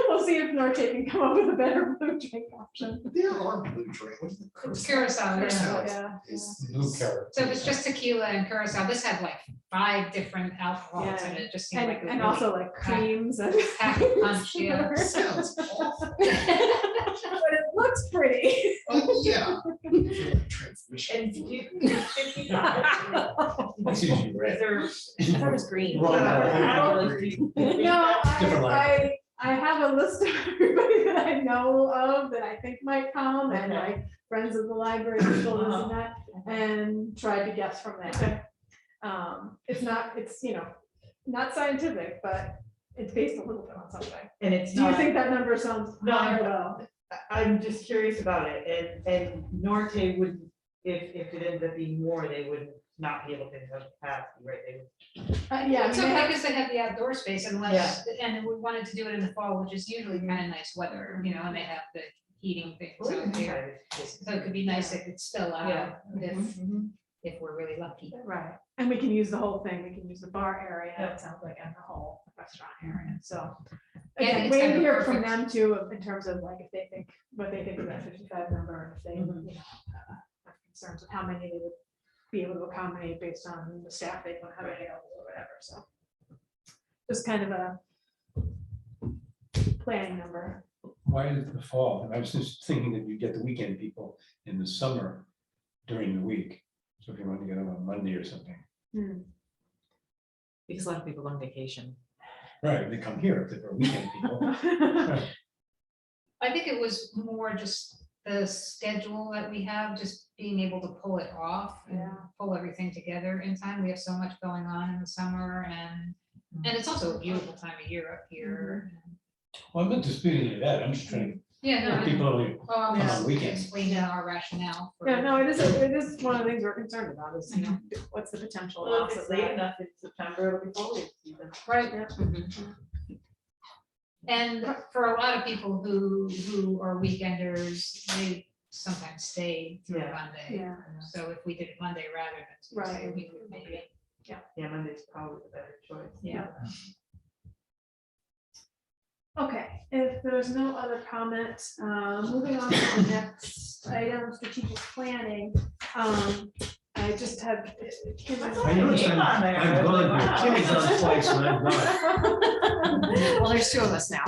We'll see if Norte can come up with a better blue drink option. There are blue drink. It's Curacao, Curacao Yeah. is- blue carrot. So if it's just tequila and Curacao, this had like 5 different alcohols and it just seemed like. it was And really also like creams and. packed a punch, yeah. Sounds awful. But it looks pretty. Oh, yeah. I feel like transmission. And did you? 55? That's usually Is red. there? I thought it was green. Wrong. No, I have a list of everybody that I know of that I think might come, and Okay. like friends of the library, people, this and that, and tried to guess from there. It's not scientific, but it's based a little bit on something. And it's Do you not, think that number sounds No, high or low? I'm just curious about it, and Norte would, if it ended up being more, they would not be able to have capacity, right? They would. Yeah, I It's mean, they okay have- because they have the outdoor space unless, and we wanted to do it in the fall, which is usually kind of nice weather, and they have the heating things out there. So it could be nice if it's still Yeah. out, if we're really lucky. Right, and we can use the whole thing, we can use the bar area, Yeah. it sounds like, and the whole restaurant area, so. Yeah, Again, it's wait kind to of hear from perfect. them too, in terms of like, if they think, what they think of that 55 number, and if they, have concerns with how many they would be able to accommodate based on the staff they want to have available or whatever, so. Just kind of a planning number. Why is it the fall? And I was just thinking that you get the weekend people in the summer during the week. So if you want to get them on Monday or something, Because a lot of people go on vacation. right, they come here if they're weekend people. I think it was more just the schedule that we have, just being able to pull it off and Yeah. pull everything together in time. We have so much going on in the summer and it's also a beautiful time of year up here. Well, I'm not disputing that, I'm just trying Yeah, to no, let people only well, come I'm on just weekends. explaining our rationale. for- Yeah, no, it is one of the things we're concerned about, is, what's the potential Well, loss if of it's late that? enough in September, it'll be foliage season. Right. Yeah. And for a lot of people who are weekenders, they sometimes stay through Yeah. Monday. Yeah. So if we did it Monday rather than Tuesday, Right. we would maybe, Yeah, Monday's probably the better choice. yeah. Okay, if there's no other comments, moving on to the next item, strategic planning. I just have. I noticed I'm gone here, Kimmy's on twice and I'm gone. Well, there's 2 of us now.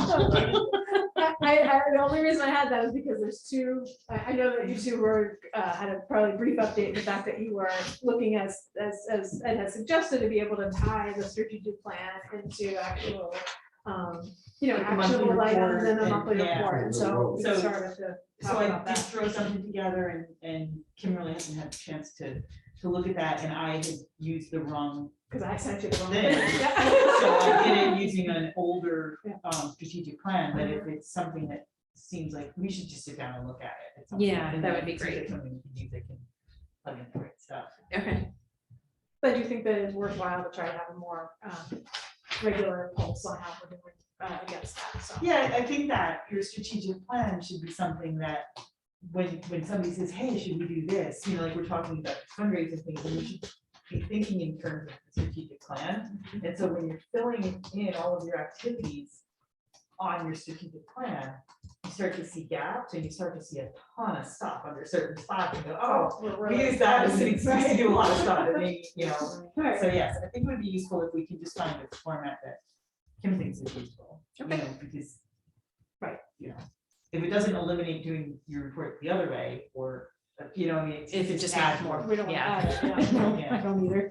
The only reason I had that is because there's 2, I know that you 2 were, had a probably brief update, the fact that you were looking as Ed has suggested, to be able to tie the strategic plan into actual, Like a monthly actionable items report and a and- monthly yeah. report, so we So- started to So talk I about did that. throw something together and Kimberly hasn't had a chance to look at that, and I had used the wrong Because I sent you the wrong thing. thing. So I did it using an older Yeah. strategic plan, but if it's something that seems like we should just sit down and look at it. at some Yeah, point, and that then would be see if great. it's something we can use that can plug in the right stuff. Okay. But I do think that it's worthwhile to try to have a more regular pulse on how we're doing against that, so. Yeah, I think that your strategic plan should be something that when somebody says, hey, should we do this? You know, like we're talking about fundraising things, and we should be thinking in terms of the strategic plan. And so when you're filling in all of your activities on your strategic plan, you start to see gaps and you start to see a ton of stuff under certain spots and go, oh, we use that as an excuse to do a lot of stuff that maybe, you know. So yes, I think it would be useful if we could just find a format that Kim thinks is useful, you know, because, right, you know, if it doesn't eliminate doing your report the other way, or, you know, I mean, If it just adds adds more. We don't want Yeah. that, yeah, no, Yeah. I don't either.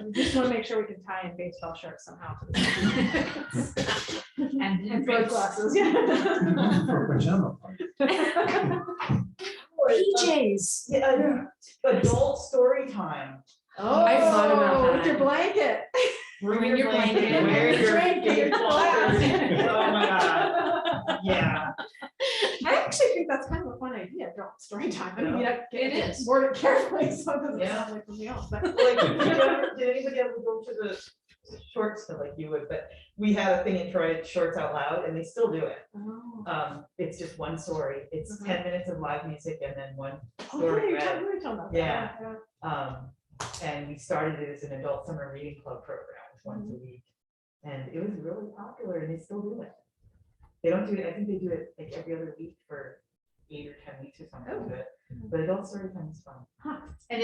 We just wanna make sure we can tie in baseball shirts somehow. to the- And bird glasses, yeah. For pajama party. PJs. Yeah, adult story time. Oh, I thought about with your that. blanket. Bring your blanket, wear your drink, get your baseball glass. shirt. Oh my god, yeah. I actually think that's kind of a fun idea, drop story time. I mean, Yeah. it is. is. Word it carefully, so it doesn't Yeah. sound like something else, but. Like, did anybody ever go to the shorts, like you would, but we had a thing in Troy, Shorts Out Loud, and they still do it. Oh. It's just one story, it's Mhm. 10 minutes of live music and then one Oh, story yeah, read. you were talking about that. Yeah. And we started it as an adult summer reading club program, once a week. And it was really popular and they still do it. They don't do it, I think they do it like every other week for 8 or 10 weeks or something, Oh. but adult story time is fun. And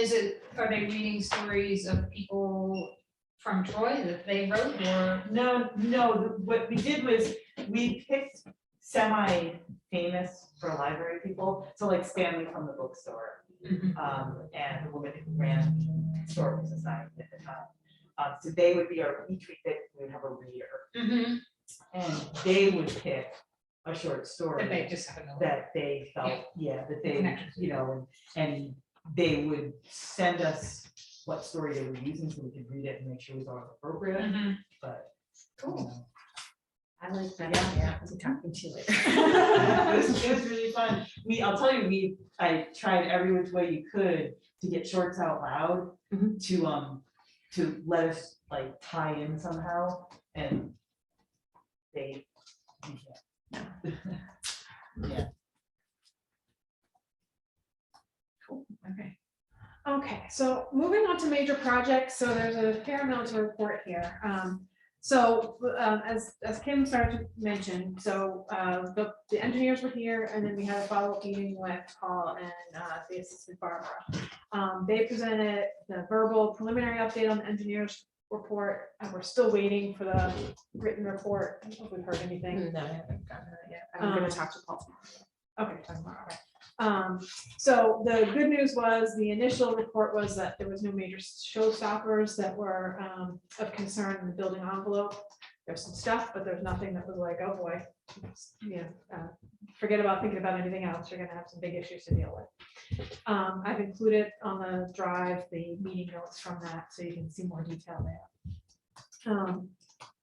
are they reading stories of people from Troy that they wrote, or? No, what we did was we picked semi-famous for library people, so like Stanley from the bookstore. And the woman who ran Historical Society at the time. So they would be each week we would have a reader, and they would pick a short story That they just happen to. that they felt, that they, Connected to. you know, and they would send us what story they were using so we could read it and make sure it was all appropriate, but. Cool. I like that. Yeah. Yeah, I'm talking to you later. It was really fun. I'll tell you, I tried every which way you could to get Shorts Out Loud to let us like tie in somehow, and they, yeah. Cool. Okay. Okay, so moving on to major projects, so there's a fair amount to report here. As Kim started to mention, so the engineers were here, and then we had a follow-up meeting with Paul and the assistant Barbara. They presented the verbal preliminary update on the engineers report, and we're still waiting for the written report. I don't know if we've heard anything. No, I haven't gotten that yet. I'm gonna talk to Paul tomorrow. Okay, tomorrow, okay. So the good news was the initial report was that there was no major showstoppers that were of concern in the building envelope. There's some stuff, but there's nothing that was like, oh boy, forget about thinking about anything else. You're gonna have some big issues to deal with. I've included on the drive the meeting notes from that, so you can see more detail there.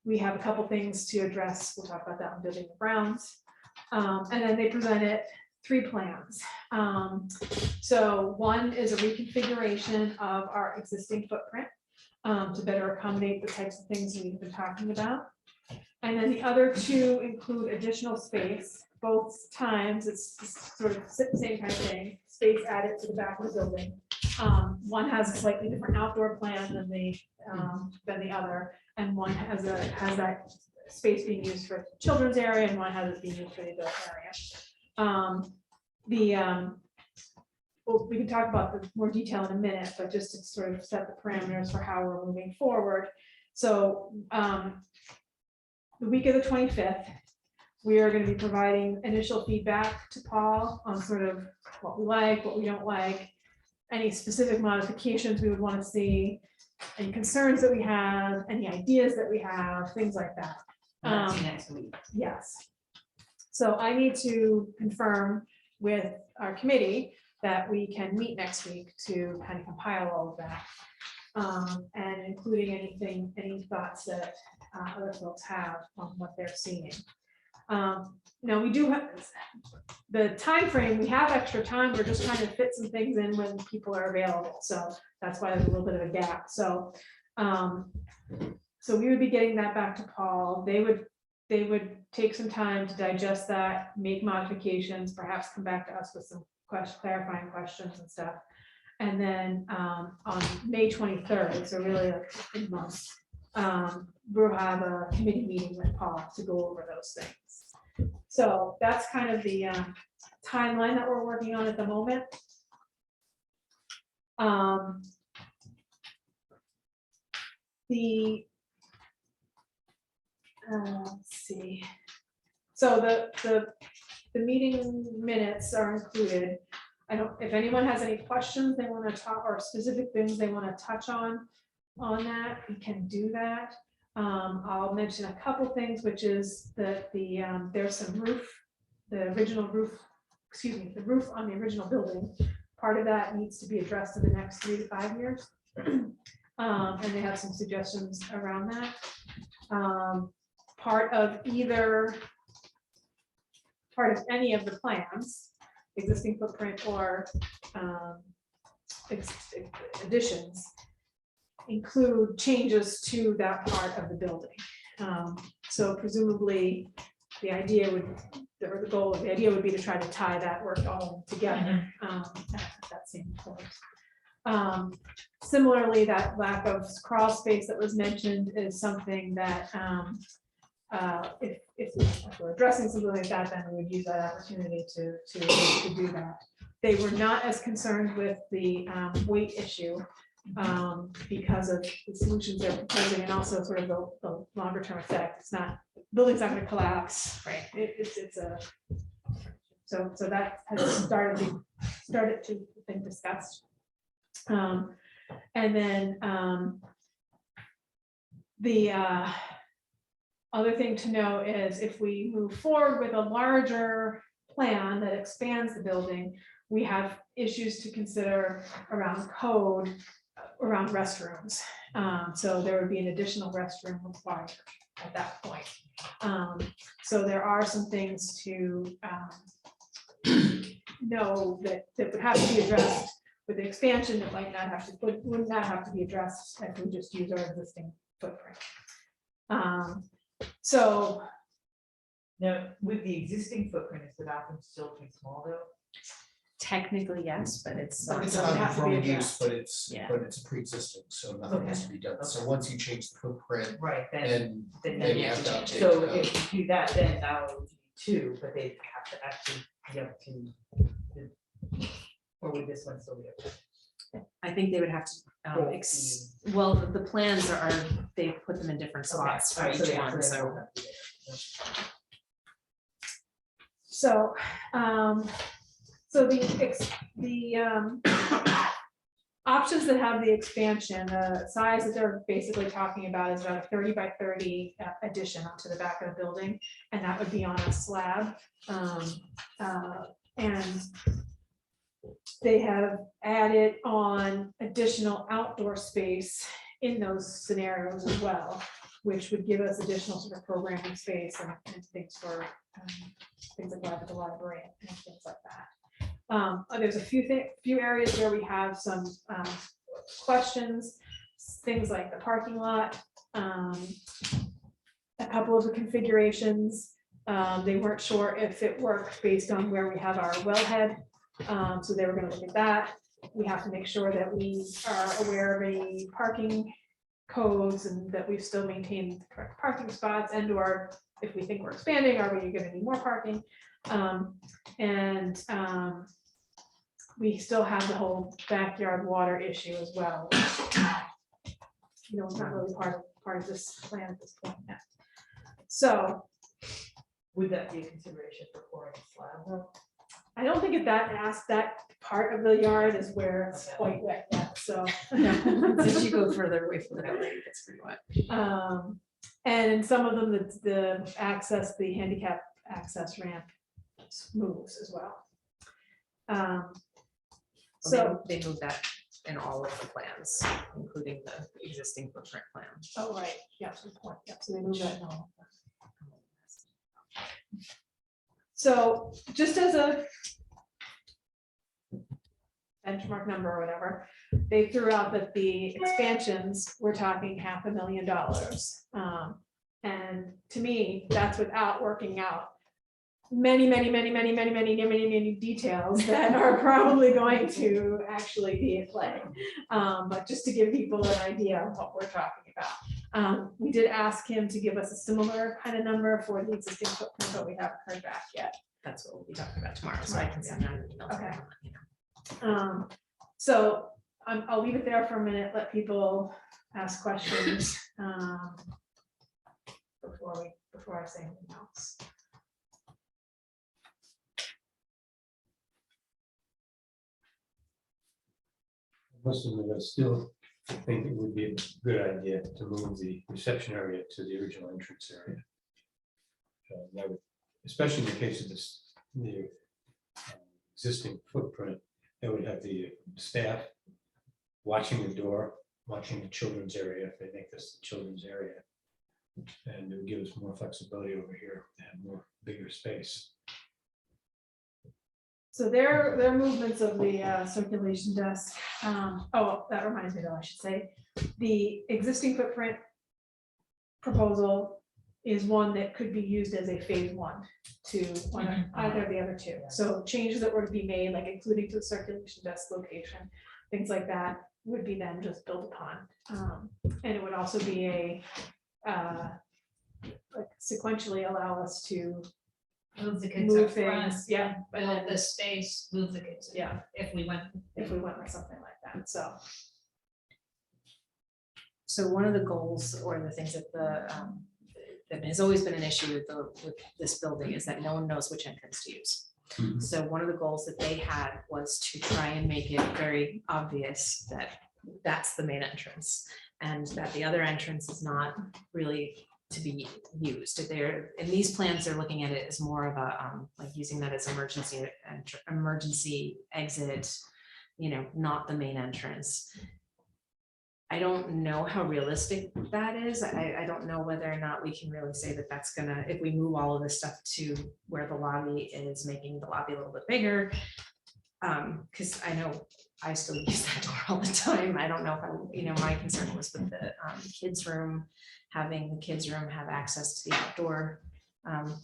We have a couple things to address. We'll talk about that in building the Browns. And then they presented 3 plans. So one is a reconfiguration of our existing footprint to better accommodate the types of things we've been talking about. And then the other 2 include additional space. Both times it's sort of the same kind of thing, space added to the back of the building. One has a slightly different outdoor plan than the other, and one has that space being used for children's area, and one has it being used for the adult area. Well, we can talk about the more detail in a minute, but just to sort of set the parameters for how we're moving forward. So the week of the 25th, we are going to be providing initial feedback to Paul on sort of what we like, what we don't like, any specific modifications we would want to see, any concerns that we have, any ideas that we have, things like that. That's next week. Yes. So I need to confirm with our committee that we can meet next week to kind of compile all of that. And including any thoughts that other folks have on what they're seeing. Now we do have the time frame. We have extra time. We're just trying to fit some things in when people are available. So that's why there's a little bit of a gap. So So we would be getting that back to Paul. They would take some time to digest that, make modifications, perhaps come back to us with some clarifying questions and stuff. And then on May 23rd, so really like in months, we'll have a committee meeting with Paul to go over those things. So that's kind of the timeline that we're working on at the moment. Let's see. So the meeting minutes are included. I don't, if anyone has any questions they want to talk or specific things they want to touch on that, we can do that. I'll mention a couple things, which is that there's some roof, the roof on the original building. Part of that needs to be addressed in the next 3 to 5 years. And they have some suggestions around that. Part of any of the plans, existing footprint or additions, include changes to that part of the building. So presumably the idea would, or the goal, the idea would be to try to tie that work all together at that same point. Similarly, that lack of crawl space that was mentioned is something that if we're addressing something like that, then we would use that opportunity to do that. They were not as concerned with the weight issue because of the solutions they're proposing and also sort of the longer term effect. It's not, the building's not going to collapse. Right. So that has started to been discussed. And then the other thing to know is if we move forward with a larger plan that expands the building, we have issues to consider around code, around restrooms. So there would be an additional restroom required at that point. So there are some things to know that would have to be addressed with the expansion that might not have to, would not have to be addressed if we just use our existing footprint. So Now, with the existing footprint, is the bathroom still too small though? Technically, yes, but it's. But It's it doesn't have not to be from use, addressed. but it's pre-existing, so nothing has to be done. So once you change the footprint, Right, then, and then then you you have to update. so the code. if you do that, then now it would be 2, but they have to actually, you have to. Or would this one still be okay? I think they would have to, well, the plans are, they put them in different spots for Okay, each so yeah, one, so so. they both have So the options that have the expansion, the size that they're basically talking about is about a 30 by 30 addition onto the back of the building, and that would be on a slab. And they have added on additional outdoor space in those scenarios as well, which would give us additional sort of programming space and things for things like live at the library and things like that. There's a few areas where we have some questions, things like the parking lot, a couple of the configurations. They weren't sure if it worked based on where we have our wellhead. So they were going to look at that. We have to make sure that we are aware of any parking codes and that we've still maintained the correct parking spots, and or if we think we're expanding, are we going to need more parking? We still have the whole backyard water issue as well. You know, it's not really part of this plan at this point yet. So Would that be a consideration for pouring a slab though? I don't think that part of the yard is where it's quite wet yet, so. As you go further away from the building, it gets pretty wet. And in some of them, the handicap access ramp moves as well. So, They moved that in all of the plans, including the existing footprint plan. oh, right, yeah, good point, yeah, so they move that in all. So just as a benchmark number or whatever, they threw out that the expansions, we're talking $500,000. And to me, that's without working out many details that are probably going to actually be at play. But just to give people an idea of what we're talking about. We did ask him to give us a similar kind of number for the existing footprint, but we haven't heard back yet. That's what we'll be talking about tomorrow, so I can send out an email. to Okay. them, you know. So I'll leave it there for a minute, let people ask questions before I say anything else. Listen, I still think it would be a good idea to move the reception area to the original entrance area. That would, especially in the case of this, the existing footprint, that would have the staff watching the door, watching the children's area, if they think this is the children's area. And it would give us more flexibility over here to have more bigger space. So their movements of the circulation desk, oh, that reminds me though, I should say, the existing footprint proposal is one that could be used as a phase one to either of the other two. So changes that were to be made, like including to the circulation desk location, things like that, would be then just built upon. And it would also be a like sequentially allow us to Move the kids move up front. things, yeah, and Build then, the space, move the kids. yeah, If we went. if we went with something like that, so. So one of the goals or the things that that has always been an issue with this building is that no one knows which entrance to use. Mhm. So one of the goals that they had was to try and make it very obvious that that's the main entrance and that the other entrance is not really to be used. They're, in these plans, they're looking at it as more of a, like using that as emergency exit, you know, not the main entrance. I don't know how realistic that is. I don't know whether or not we can really say that that's gonna, if we move all of this stuff to where the lobby is, making the lobby a little bit bigger. Because I know I still use that door all the time. I don't know if I, you know, my concern was with the kids' room, having the kids' room have access to the outdoor,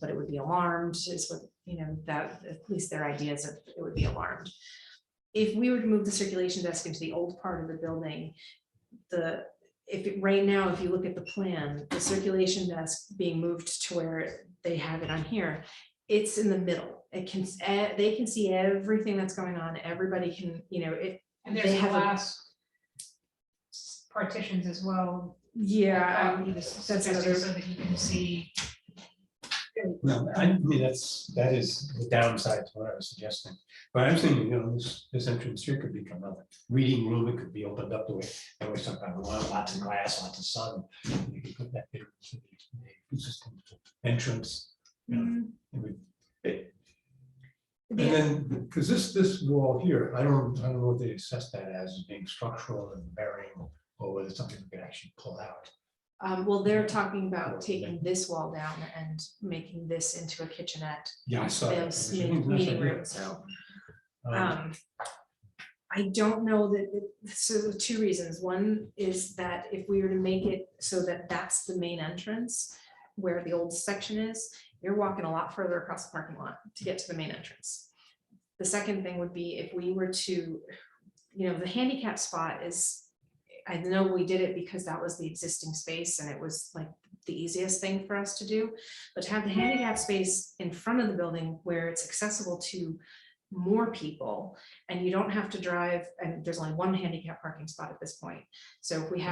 but it would be alarmed, is what, you know, that at least their ideas of it would be alarmed. If we were to move the circulation desk into the old part of the building, right now, if you look at the plan, the circulation desk being moved to where they have it on here, it's in the middle. It can, they can see everything that's going on. Everybody can, you know, it. And they there's have a- glass partitions as well. Yeah, That's that's so another. that you can see. No, I mean, that is the downside to what I was suggesting. But I'm thinking, you know, this entrance here could become a reading room. It could be opened up the way, that way sometimes we want lots of glass, lots of sun. You could put that there, so the existing entrance, you know, it would- And then, because this wall here, I don't know what they assess that as being structural and bearing, or whether it's something we could actually pull out. Well, they're talking about taking this wall down and making this into a kitchenette, Yeah, I saw that. this which I think is a nice meeting idea. room, so. I don't know that, so two reasons. One is that if we were to make it so that that's the main entrance where the old section is, you're walking a lot further across the parking lot to get to the main entrance. The second thing would be if we were to, you know, the handicap spot is, I know we did it because that was the existing space and it was like the easiest thing for us to do, but to have the handicap space in front of the building where it's accessible to more people and you don't have to drive, and there's only one handicap parking spot at this point. So if we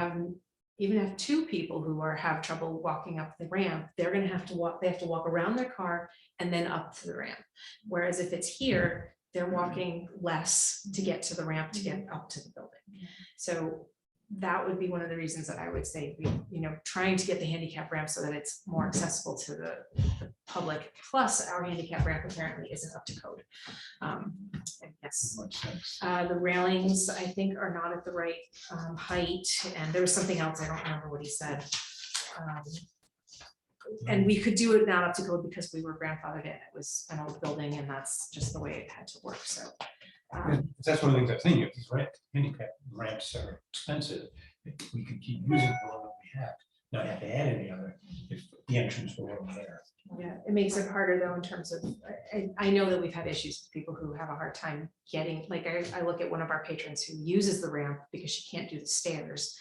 even have two people who have trouble walking up the ramp, they're gonna have to walk, they have to walk around their car and then up to the ramp. Whereas if it's here, they're walking less to get to the ramp to get up to the building. So that would be one of the reasons that I would say, you know, trying to get the handicap ramp so that it's more accessible to the public. Plus, our handicap ramp apparently isn't up to code. Yes, Much sense. the railings I think are not at the right height, and there was something else, I don't remember what he said. And we could do it not up to code because we were grandfathered in. It was an old building, and that's just the way it had to work. So That's one of the things I'm thinking, if these handicap ramps are expensive, if we could keep using the one that we have, not have to add any other, if the entrance were over there. Yeah, it makes it harder though in terms of, I know that we've had issues with people who have a hard time getting, like, I look at one of our patrons who uses the ramp because she can't do the stairs.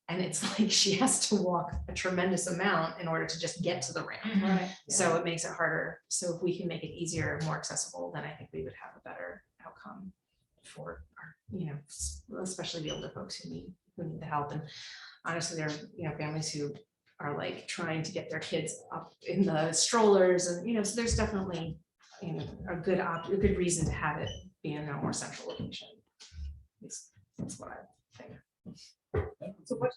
And it's like she has to walk a tremendous amount in order to just get to the ramp. Right. So it makes it harder. So if we can make it easier, more accessible, then I think we would have a better outcome for our, especially the older folks who need the help. And honestly, there are, families who are like trying to get their kids up in the strollers and, so there's definitely, a good reason to have it be in a more central location. That's what I think. So what,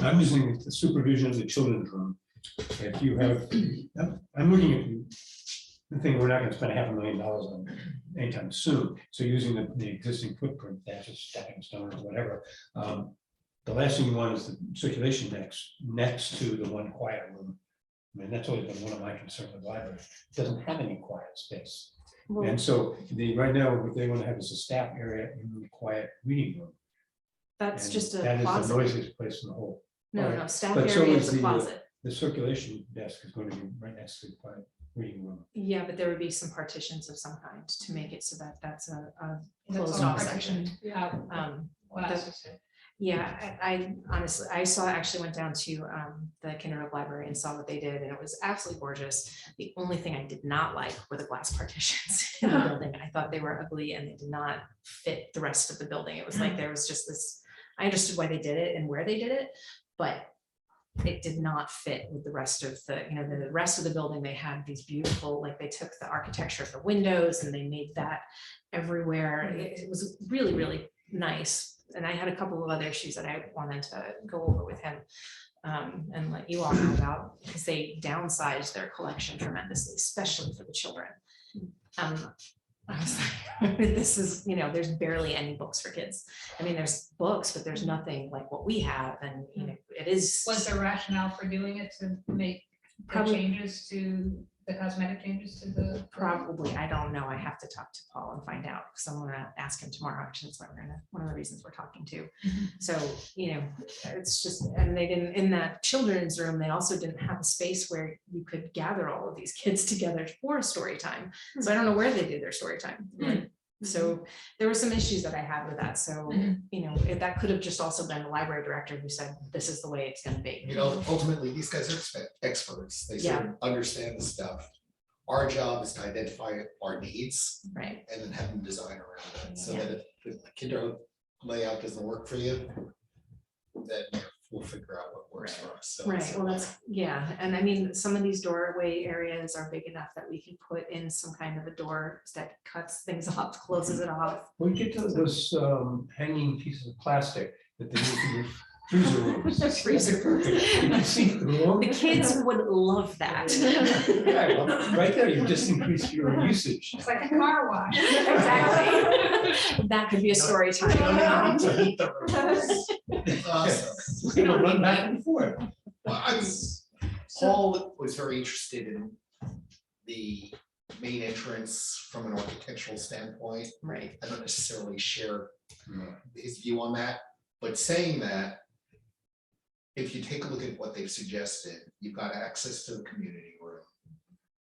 I'm using the supervision of the children's room. If you have, I'm looking at the thing, we're not gonna spend $500,000 on anytime soon. So using the existing footprint, that's a stepping stone or whatever. The last thing you want is the circulation next to the one quiet room. I mean, that's always been one of my concerns with the library. It doesn't have any quiet space. And so right now, what they want to have is a staff area in the quiet reading room. That's And just a that is the closet. noisiest place in the whole. No, staff But so area is is a the, closet. The circulation desk is going to be right next to the quiet reading room. Yeah, but there would be some partitions of some kind to make it so that that's a That's closed all off partitioned section. out. The- Yeah, I honestly, actually went down to the Kinderhook Library and saw what they did, and it was absolutely gorgeous. The only thing I did not like were the glass partitions in the building. I thought they were ugly and they did not fit the rest of the building. It was like there was just this, I understood why they did it and where they did it, but it did not fit with the rest of the rest of the building. They had these beautiful, like they took the architecture of the windows and they made that everywhere. It was really, really nice. And I had a couple of other issues that I wanted to go over with him and let you all know about, because they downsized their collection tremendously, especially for the children. I was like, this is, there's barely any books for kids. I mean, there's books, but there's nothing like what we have. And, it is. Was there rationale for doing it to make the Probably- changes to the cosmetic changes to the? Probably, I don't know. I have to talk to Paul and find out, because I'm gonna ask him tomorrow. Actually, that's why one of the reasons we're talking to. So, it's just, and they didn't, in that children's room, they also didn't have a space where you could gather all of these kids together for a story time. So I don't know where they did their story time. So there were some issues that I had with that. So, that could have just also been the library director who said, this is the way it's gonna be. Ultimately, these guys are experts. They sort of understand the stuff. Our job is to identify our needs Right. and then have them design around it. So that if the Kinderhook layout doesn't work for you, then we'll figure out what works for us. So Right, well, that's, and I mean, some of these doorway areas are big enough that we can put in some kind of a door that cuts things off, closes it off. We get to those hanging pieces of plastic that they use in the freezer rooms. Freezer. You can see through The kids would love that. them. Yeah, well, right there, you just increase your usage. It's like a car wash. Exactly. That could be a story You don't time. need to heat the rooms. It's awesome. It's gonna run back and forth. Well, Paul was very interested in the main entrance from an architectural standpoint. Right. I don't necessarily share his view on that, but saying that, if you take a look at what they've suggested, you've got access to the community room,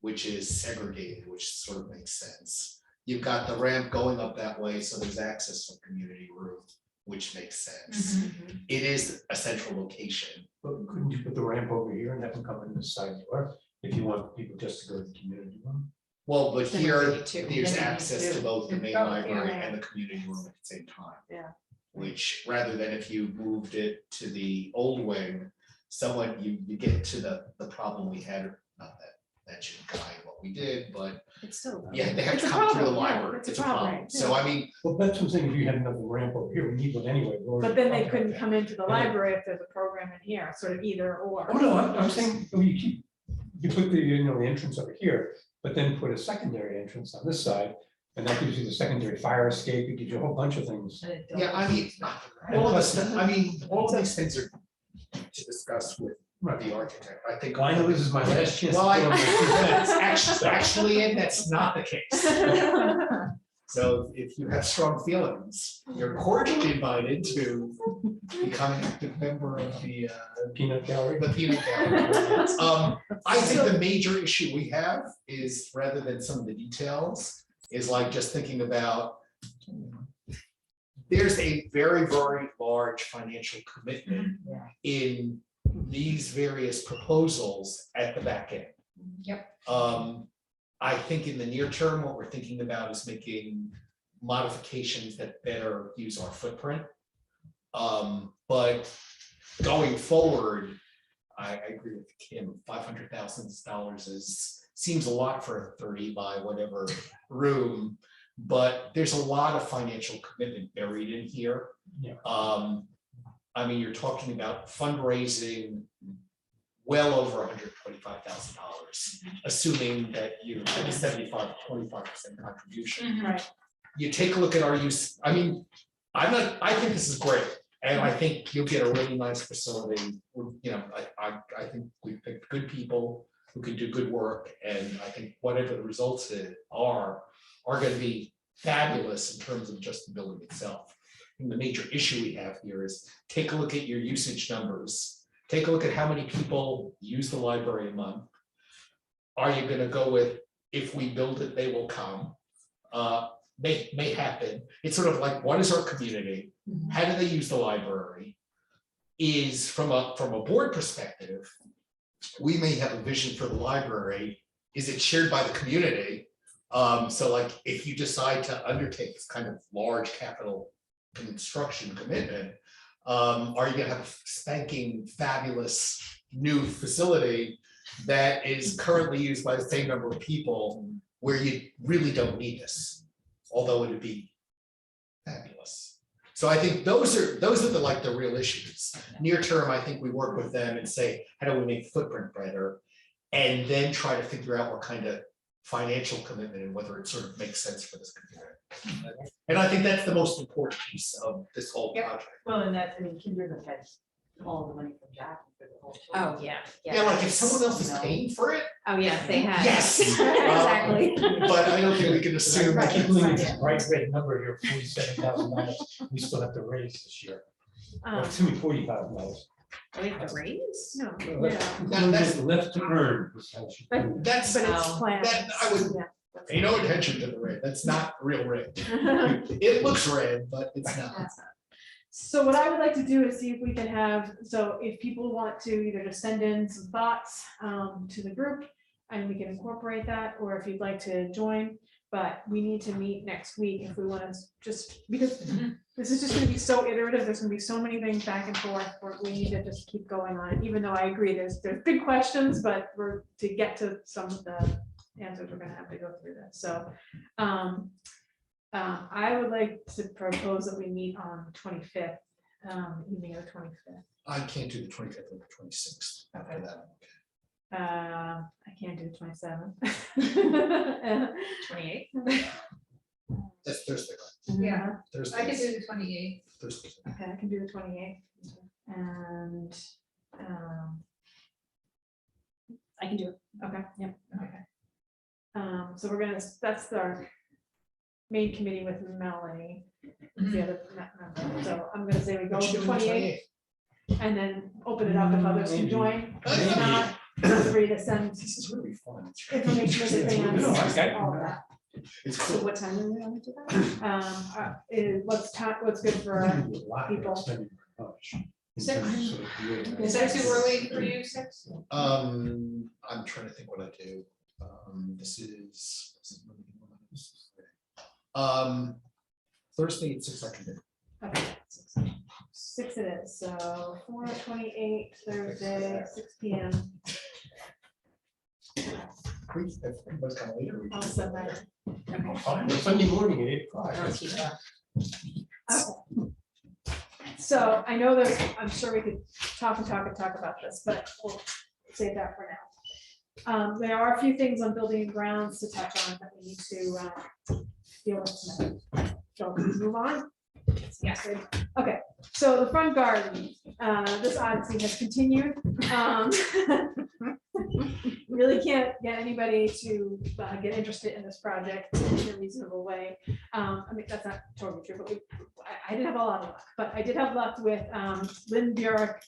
which is segregated, which sort of makes sense. You've got the ramp going up that way, so there's access to the community room, which makes sense. It is a central location. But couldn't you put the ramp over here and have them come in the side door if you want people just to go to the community room? Well, but Then here, we need to. there's Then we need access to to. both the main Oh, library yeah. and the community room at the same time. Yeah. Which, rather than if you moved it to the old wing, you get to the problem we had, not that should guide what we did, but It's still. yeah, they have It's to a come through the problem, yeah, library. it's a It's a problem, problem. So I mean, Well, that's what I'm saying, if you had another ramp over here, we need one anyway. we already but then they talked about couldn't that. come into the Yeah. library if there's a program in here, sort of either or. Oh, no, I'm saying, you put the, the entrance over here, but then put a secondary entrance on this side. And that gives you the secondary fire escape, it gives you a whole bunch of things. yeah, I mean, all of this, all of these things are to discuss with the architect. I think. I know this is my last chance. to Well, throw in my 2 cents. actually, that's not the case. So if you have strong feelings, you're cordially invited to become an active member of the Peanut gallery. peanut gallery. I think the major issue we have is, rather than some of the details, is like just thinking about, there's a very, very large financial commitment Yeah. in these various proposals at the back end. Yep. I think in the near term, what we're thinking about is making modifications that better use our footprint. But going forward, I agree with Kim, $500,000 seems a lot for a 30 by whatever room, but there's a lot of financial commitment buried in here. Yeah. I mean, you're talking about fundraising well over $125,000, assuming that you have a 75-25% contribution. Right. You take a look at our use, I mean, I think this is great. And I think you'll get a really nice facility. You know, I think we picked good people who can do good work. And I think whatever the results are gonna be fabulous in terms of just the building itself. And the major issue we have here is take a look at your usage numbers. Take a look at how many people use the library a month. Are you gonna go with, if we build it, they will come? May happen. It's sort of like, what is our community? How do they use the library? Is from a board perspective, we may have a vision for the library. Is it shared by the community? So like, if you decide to undertake this kind of large capital construction commitment, are you gonna have a spanking fabulous new facility that is currently used by the same number of people where you really don't need this? Although it would be fabulous. So I think those are the real issues. Near term, I think we work with them and say, how do we make footprint better? And then try to figure out what kind of financial commitment and whether it sort of makes sense for this community. And I think that's the most important piece of this whole Yep. project. Well, and that's, I mean, Kindred had all the money from Jack for the whole. Oh, yeah, Yeah, like if someone else is No. paying for it, Oh, yeah, they had. yes. Exactly. But I don't think we can assume. I that keep looking at Right. this bright red number here, $47,000, we still have to raise this year. Excuse me, $40,000. We have to raise? No, Well, yeah, That's left to earn. is how she put it. That's, but it's Oh. planned. that, I would Yeah. pay no attention to the red. That's not real red. It looks red, but it's not. So what I would like to do is see if we can have, so if people want to either just send in some thoughts to the group and we can incorporate that, or if you'd like to join, but we need to meet next week if we want to just, because this is just gonna be so iterative, there's gonna be so many things back and forth, where we need to just keep going on it, even though I agree, there's big questions, but to get to some of the answers, we're gonna have to go through this, so. I would like to propose that we meet on the 25th, evening of the 25th. I can't do the 25th or the 26th. After that. I can't do the 27th. 28th. That's Thursday. Yeah. Thursday. I can do the 28th. Thursday. Okay, I can do the 28th. And, I can do it. okay, yep, okay. So we're gonna, that's our main committee with Melanie, the other member. So I'm gonna say we go What you to doing the 28th and then open it up if others can Maybe. join. Maybe. If not, feel free to send This is really fun. information in advance, No, I got it. all of that. It's So cool. what time are we going to do that? What's good for, A lot, but people. spending very much in Six. terms of the- Is that too early for you, 6? I'm trying to think what I do. This is. Thursday at 6 I can do. okay, 6 it is, so 4/28, Thursday, 6 p.m. Everybody's kind of later. I'll send that. Fine, Sunday morning at 8:00. I'll keep that. Okay. So I know I'm sure we could talk about this, but we'll save that for now. There are a few things on building and grounds to touch on that we need to deal with tonight. So we move on. Yeah. Okay, so the front garden, this odyssey has continued. really can't get anybody to get interested in this project in a reasonable way. I mean, that's not totally true, but I didn't have a lot of luck, but I did have luck with Lynn Burek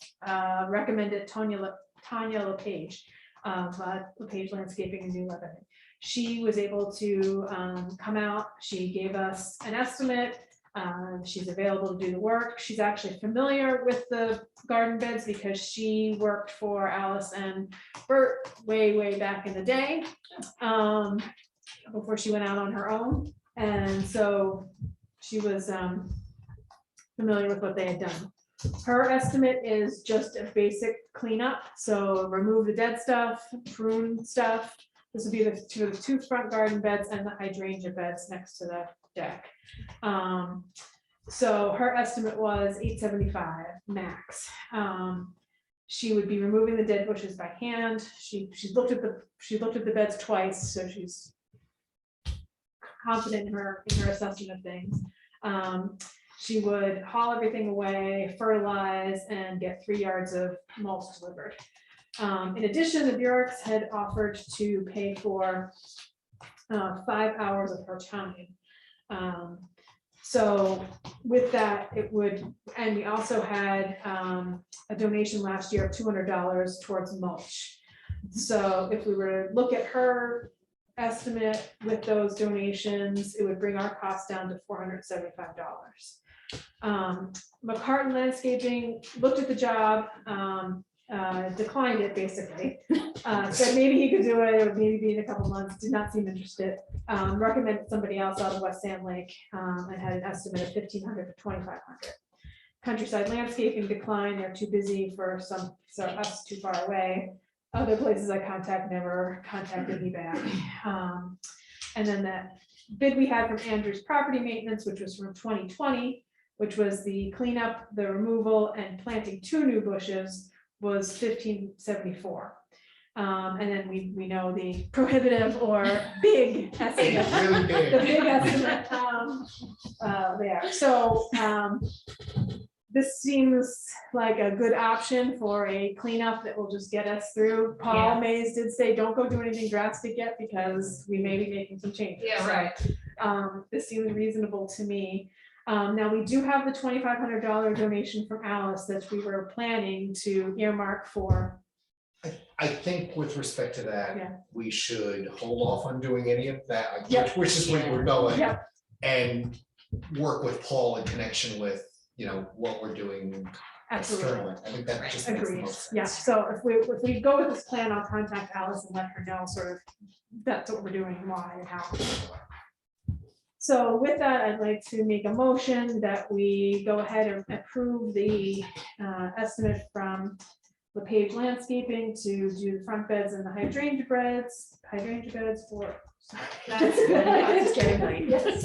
recommended Tanya LePage of LePage Landscaping in New Lebanon. She was able to come out. She gave us an estimate. She's available to do the work. She's actually familiar with the garden beds because she worked for Alice and Bert way back in the day, before she went out on her own. And so she was familiar with what they had done. Her estimate is just a basic cleanup. So remove the dead stuff, prune stuff. This would be the two front garden beds and the hydrangea beds next to the deck. So her estimate was $875 max. She would be removing the dead bushes by hand. She looked at the beds twice, so she's confident in her assessment of things. She would haul everything away, fertilize, and get 3 yards of mulch delivered. In addition, the Bureks had offered to pay for 5 hours of her time. So with that, it would, and we also had a donation last year of $200 towards mulch. So if we were to look at her estimate with those donations, it would bring our cost down to $475. McCartan Landscaping looked at the job, declined it basically. Said maybe he could do it, it would maybe be in a couple months, did not seem interested. Recommended somebody else out of West Sand Lake, and had an estimate of $1,500 to $2,500. Countryside Landscaping declined, they're too busy for us too far away. Other places I contact never contacted me back. And then that bid we had from Andrews Property Maintenance, which was from 2020, which was the cleanup, the removal, and planting 2 new bushes, was $1,574. And then we know the prohibitive or big estimate. Really big. The big estimate there. So this seems like a good option for a cleanup that will just get us through. Paul Yeah. Mays did say, don't go do anything drastic yet because we may be making some changes. Yeah, right. This seems reasonable to me. Now, we do have the $2,500 donation from Alice that we were planning to earmark for. I think with respect to Yeah. that, we should hold off on doing any of that, Yep. which is where we're going. Yep. And work with Paul in connection with, what we're doing Absolutely. externally. I think that just makes the Agreed. most sense. Yeah, so if we go with this plan, I'll contact Alice and let her know sort of that's what we're doing, and why and how. So with that, I'd like to make a motion that we go ahead and approve the estimate from LePage Landscaping to do the front beds and the hydrangea beds for. That's good. It's getting late. Yes.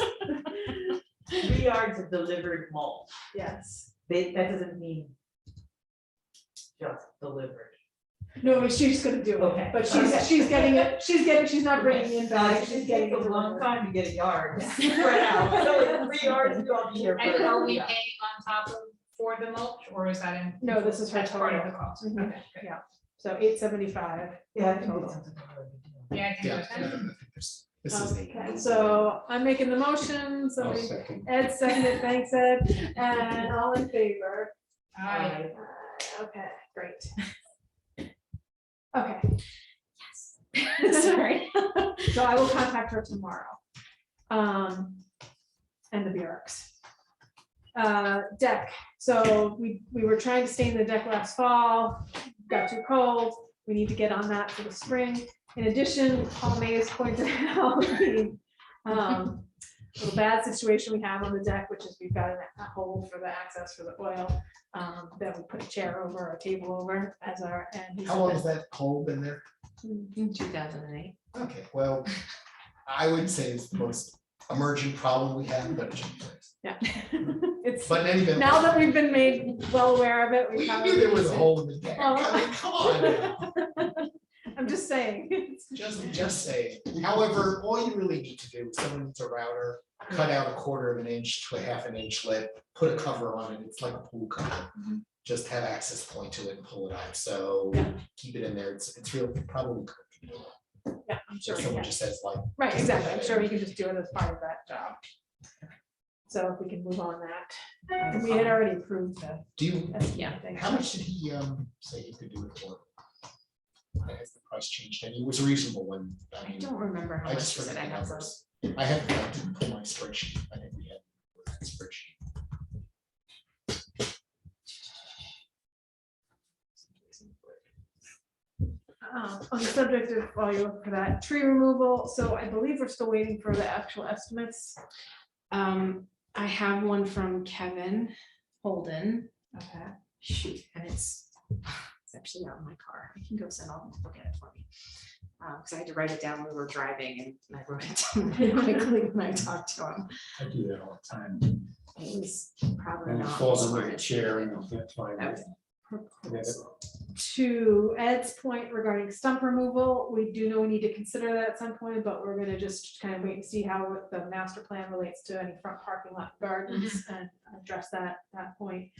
3 yards of delivered mulch. Yes. That doesn't mean just delivered. No, she's gonna do it, Okay. but she's getting it, she's not bringing in bags, she's getting It it takes a long delivered. time to get a yard spread out. So in 3 yards, you'll be here. And for- are we yeah. paying on top of for the mulch, or is that in? No, this is her That's part of total. the cost. Mhm. Okay, good. Yeah, so $875. Yeah, I think it sounds like a really good deal. Yeah, I think Yeah, that's I think this is Okay, so I'm making the motion, I'll somebody, second. Ed seconded, thanks Ed, and all in favor. Aye. Okay, great. Okay, Sorry. so I will contact her tomorrow. And the Bureks. Deck, so we were trying to stain the deck last fall, got too cold, we need to get on that for the spring. In addition, Paul Mays pointed out the little bad situation we have on the deck, which is we've got a hole for the access for the oil, that we put a chair over, a table over as our, and he How said long has that hole been there? In 2008. Okay, well, I would say it's the most emergent problem we have, but it should be fixed. yeah. It's, But in any event. now that we've been made well aware of it, We probably knew there was use a it. hole in the deck. Oh. I mean, come on now. I'm just saying. Just saying. However, all you really need to do is someone needs a router, cut out 1/4 of an inch to a 1/2 inch lip, put a cover on it. It's like a pool cover. just have access point to it and pull it out. So Yeah. keep it in there. It's really probably. Yeah, I'm sure. If we someone can. just says like. Right, just exactly. put I'm that sure in. we can just do it as part of that job. So if we can move on that. And we had already approved the. Do you, yeah, thing. how much did he say he could do it for? Has the price changed any? It was a reasonable one. I mean, don't remember how I much just he said. forget I the have numbers. those. I didn't pull my spreadsheet. I think we had that spreadsheet. On the subject of, while you look for that, tree removal, so I believe we're still waiting for the actual estimates. I have one from Kevin Holden. Okay. Shoot, and it's actually out in my car. I can go send all look at it for me. Because I had to write it down when we were driving and I wrote it down really quickly when I talked to him. I do that all the time. It was probably And it not. falls the under the smartest chair thing and to you can't find it. Proposal. To Ed's point regarding stump removal, we do know we need to consider that at some point, but we're gonna just kind of wait and see how the master plan relates to any front parking lot gardens and address that point.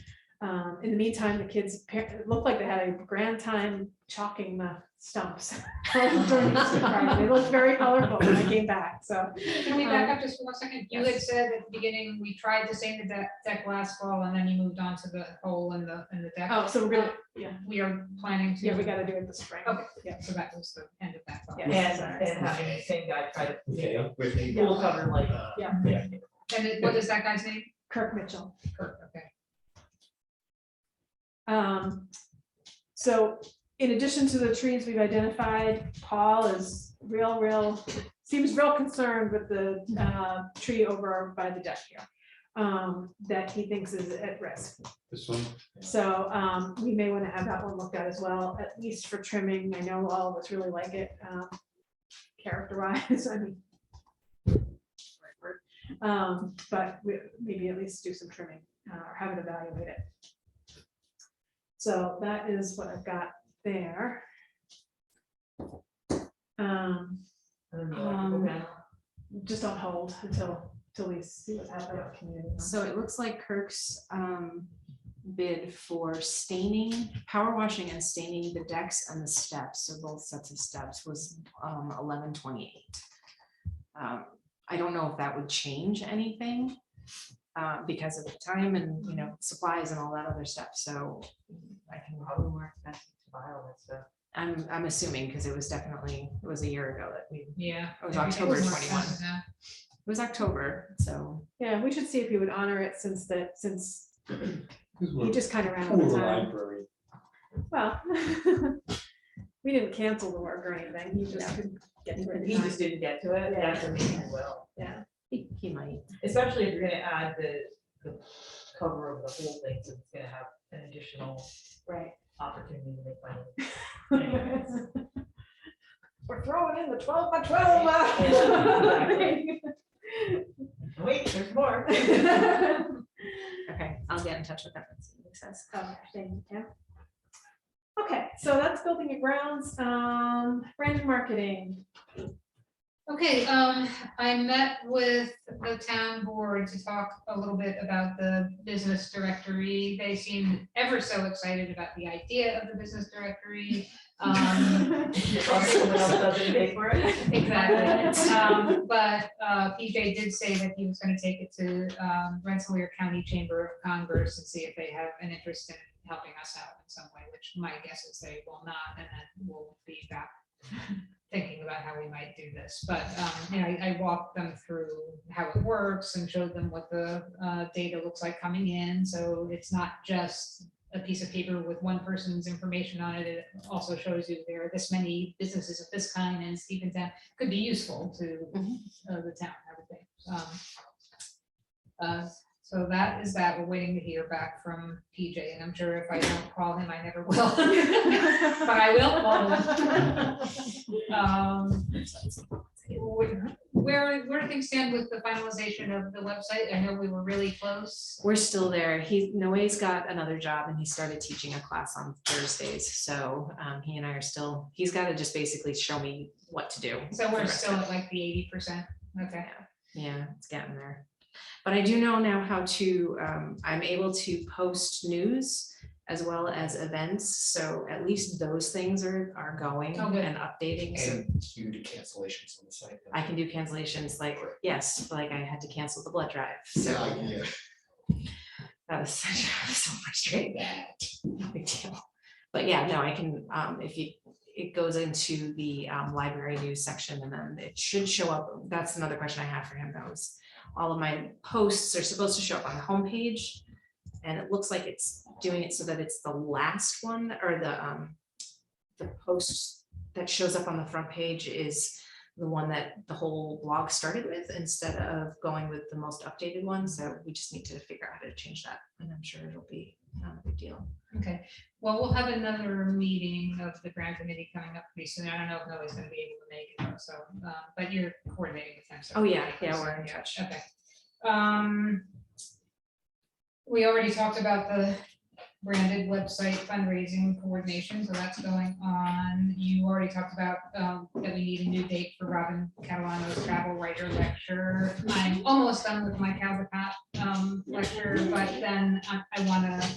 In the meantime, the kids, it looked like they had a grand time chalking the stumps. during the street party. They looked very colorful when I came back, so. Can we back up just for 1 second? You had said at the beginning, we tried to sand the deck last fall and then you moved on to the hole in the deck. Oh, so we're gonna, yeah, We are planning to. yeah, we gotta do it this spring. Okay, Yeah. so that was the end of that. thought. Yeah. And having the same guy try to, Okay. With the. full cover like. Yeah. And what is that guy's name? Kirk Mitchell. Kurt, okay. So in addition to the trees we've identified, Paul is seems real concerned with the tree over by the deck here. That he thinks is at risk. This one. So we may want to have that one looked at as well, at least for trimming. I know all of us really like it. Character-wise, I mean. But maybe at least do some trimming or have it evaluated. So that is what I've got there. Just on hold until we see what's happening with the community. So it looks like Kirk's bid for staining, power washing and staining the decks and the steps, so both sets of steps, was $1128. I don't know if that would change anything because of the time and, you know, supplies and all that other stuff, so I can probably work that. I'm assuming, because it was a year ago that we, Yeah. it was Everything October more 21. expensive now. It was October, so. Yeah, we should see if he would honor it since Because he we're just kind of ran out poor of time. library. Well, we didn't cancel the work or anything. He just couldn't get to it. He just didn't get to it, Yeah. that's amazing, well, Yeah. He might. especially if you're gonna add the cover of the whole thing, so it's gonna have an additional Right. opportunity to make money. We're throwing in the 12 by 12. Wait, there's more. Okay, I'll get in touch with them and see what he says. Okay, thank you, Kim. Okay, so that's building and grounds, brand and marketing. Okay, I met with the town board to talk a little bit about the business directory. They seemed ever so excited about the idea of the business directory. Someone else doesn't pay for it. Exactly. But PJ did say that he was going to take it to Rensselaer County Chamber of Congress and see if they have an interest in helping us out in some way, which my guess is they will not, and then we'll be back thinking about how we might do this. But you know, I walked them through how it works and showed them what the data looks like coming in. So it's not just a piece of paper with one person's information on it. It also shows you there are this many businesses of this kind in Stephentown. Could be useful to the town, I would think. So that is that. We're waiting to hear back from PJ, and I'm sure if I don't call him, I never will. But I will call him. Where do things stand with the finalization of the website? I know we were really close. We're still there. Noe's got another job and he started teaching a class on Thursdays. So he and I are still, he's got to just basically show me what to do. So for we're the rest still of at like the 80%. Okay. Yeah, it's getting there. But I do know now how to, I'm able to post news as well as events. So at least those things are going Oh, good. and updating. So And you do cancellations on the site. I can do cancellations like, yes, like I had to cancel the blood drive. So Yeah, that was so frustrating. No big deal. But yeah, no, I can, if you, it goes into the library news section and then it should show up. That's another question I have for him, though, is all of my posts are supposed to show up on the homepage. And it looks like it's doing it so that it's the last one, or the post that shows up on the front page is the one that the whole blog started with, instead of going with the most updated one. So we just need to figure out how to change that, and I'm sure it'll be not a big deal. Okay, well, we'll have another meeting of the grant committee coming up pretty soon. I don't know if Noah's gonna be able to make it, so, but you're coordinating with them. so- Oh, yeah, we're in touch. Okay. We already talked about the branded website fundraising coordination, so that's going on. You already talked about that we need a new date for Robin Catalano's travel writer lecture. I'm almost done with my Caldecott lecture, but then I want to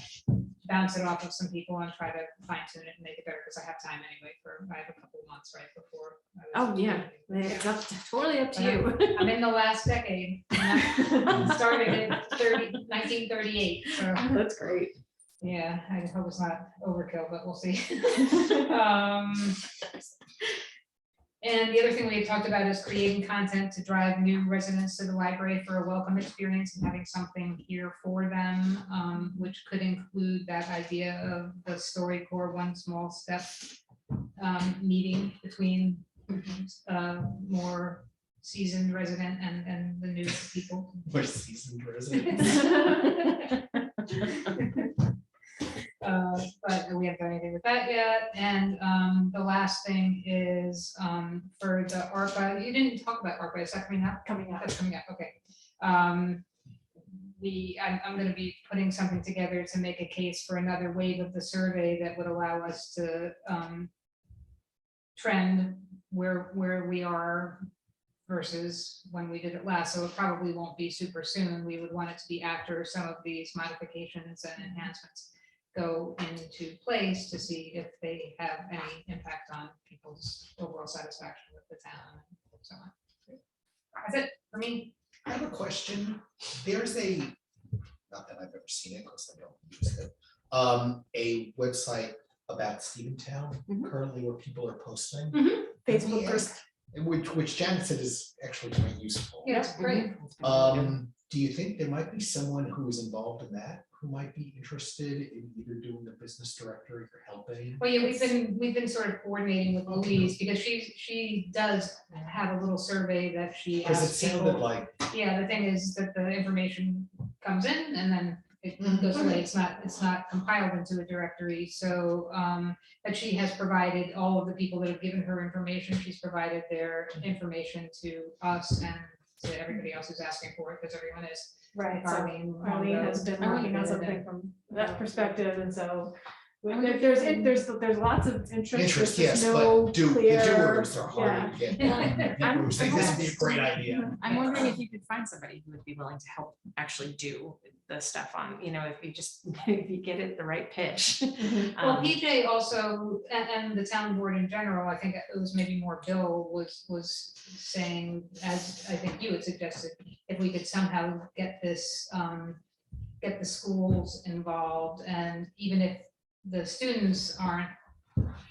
bounce it off of some people and try to fine tune it and make it better, because I have time anyway I have a couple of months right before. Oh, yeah, it's totally up to you. I'm in the last decade. Started in 1938, so. That's great. Yeah, I hope it's not overkill, but we'll see. And the other thing we had talked about is creating content to drive new residents to the library for a welcome experience and having something here for them, which could include that idea of the StoryCorps One Small Step meeting between more seasoned resident and the new people. we're seasoned residents. But we haven't done anything with that yet. And the last thing is for the ARPA, you didn't talk about ARPA, is that coming up? Coming up. That's coming up, okay. I'm gonna be putting something together to make a case for another wave of the survey that would allow us to trend where we are versus when we did it last. So it probably won't be super soon. We would want it to be after some of these modifications and enhancements go into place to see if they have any impact on people's overall satisfaction with the town and so on. That's it for me. I have a question. There's a, not that I've ever seen it because I don't use it, a website about Stephentown currently where people are posting. Facebook Yes. group. And which Janet said is actually quite useful. Yeah, it's great. Do you think there might be someone who is involved in that, who might be interested in either doing the business director or helping? Well, yeah, we've been sort of coordinating with Louise because she does have a little survey that she Because it asks sounded people. like, Yeah, the thing is that the information comes in and then it goes away. It's not compiled into a directory. So that she has provided all of the people that have given her information. She's provided their information to us and to everybody else who's asking for it, because everyone is. Right, so Arlene Arlene has been working on did something it. from that perspective, and so there's lots of interest. interest, there's yes, no but the clear- doers are harder to get. I'm- Who say this would be a great idea. I'm wondering if you could find somebody who would be willing to help actually do the stuff on, if you just, if you get it the right pitch. Well, PJ also, and the town board in general, I think it was maybe more Bill was saying, as I think you had suggested, if we could somehow get this, get the schools involved, and even if the students aren't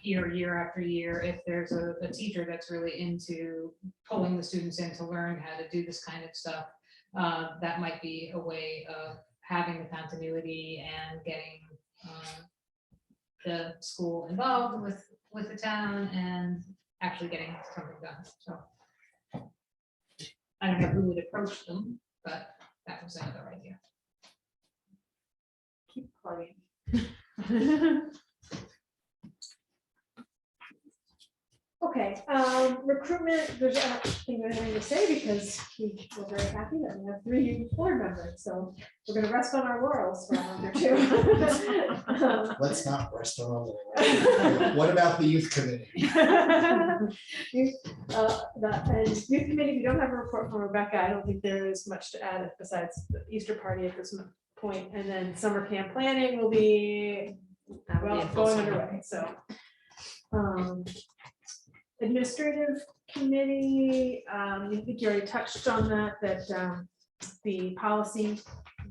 here year after year, if there's a teacher that's really into pulling the students in to learn how to do this kind of stuff, that might be a way of having the continuity and getting the school involved with the town and actually getting something done. So I don't know who would approach them, but that was another idea. Keep plugging. Okay, recruitment, there's I don't think there's anything to say because we're very happy that we have 3 board members, so we're gonna rest on our laurels for a month or 2. Let's not rest on our laurels. What about the youth committee? And youth committee, we don't have a report from Rebecca. I don't think there is much to add besides the Easter party at this point. And then summer camp planning will be that'll be well, in full going swing. underway, so. Administrative committee, I think you already touched on that, the policy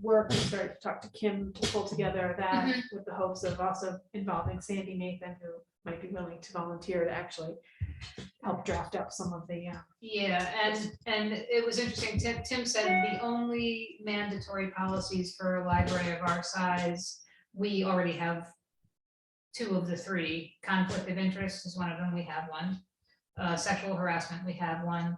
work, we started to talk to Kim to pull together that with the hopes of also involving Sandy Nathan, who might be willing to volunteer to actually help draft up some of the, Yeah, and it was interesting, Tim said the only mandatory policies for a library of our size, we already have two of the three. Conflict of interest is one of them, we have one. Sexual harassment, we have one.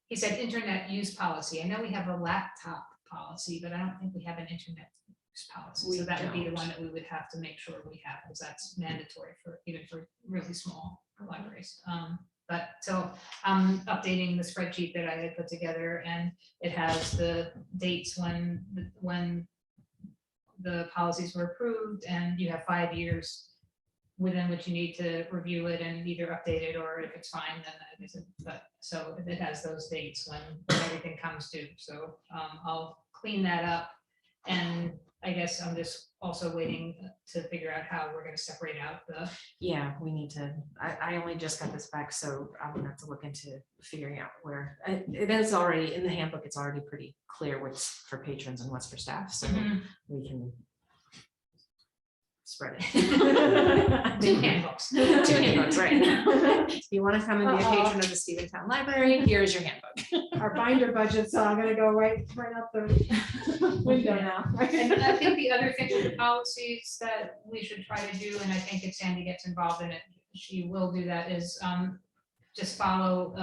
He said internet use policy. I know we have a laptop policy, but I don't think we have an internet use policy. So We that would be the don't. one that we would have to make sure we have, because that's mandatory for, even for really small libraries. But so I'm updating the spreadsheet that I had put together, and it has the dates when the policies were approved, and you have 5 years within which you need to review it and either update it, or if it's fine, then it isn't. But so it has those dates when everything comes due. So I'll clean that up. And I guess I'm just also waiting to figure out how we're gonna separate out the, Yeah, we need to, I only just got this back, so I'm gonna have to look into figuring out where, it is already, in the handbook, it's already pretty clear what's for patrons and what's for staff, so we can spread it. two handbooks. Two handbooks, right. If you wanna come and be a patron of the Stephentown Library, here's your handbook. our binder budget's gonna go right out the window now. And I think the other thing with the policies that we should try to do, and I think if Sandy gets involved in it, she will do that, is just follow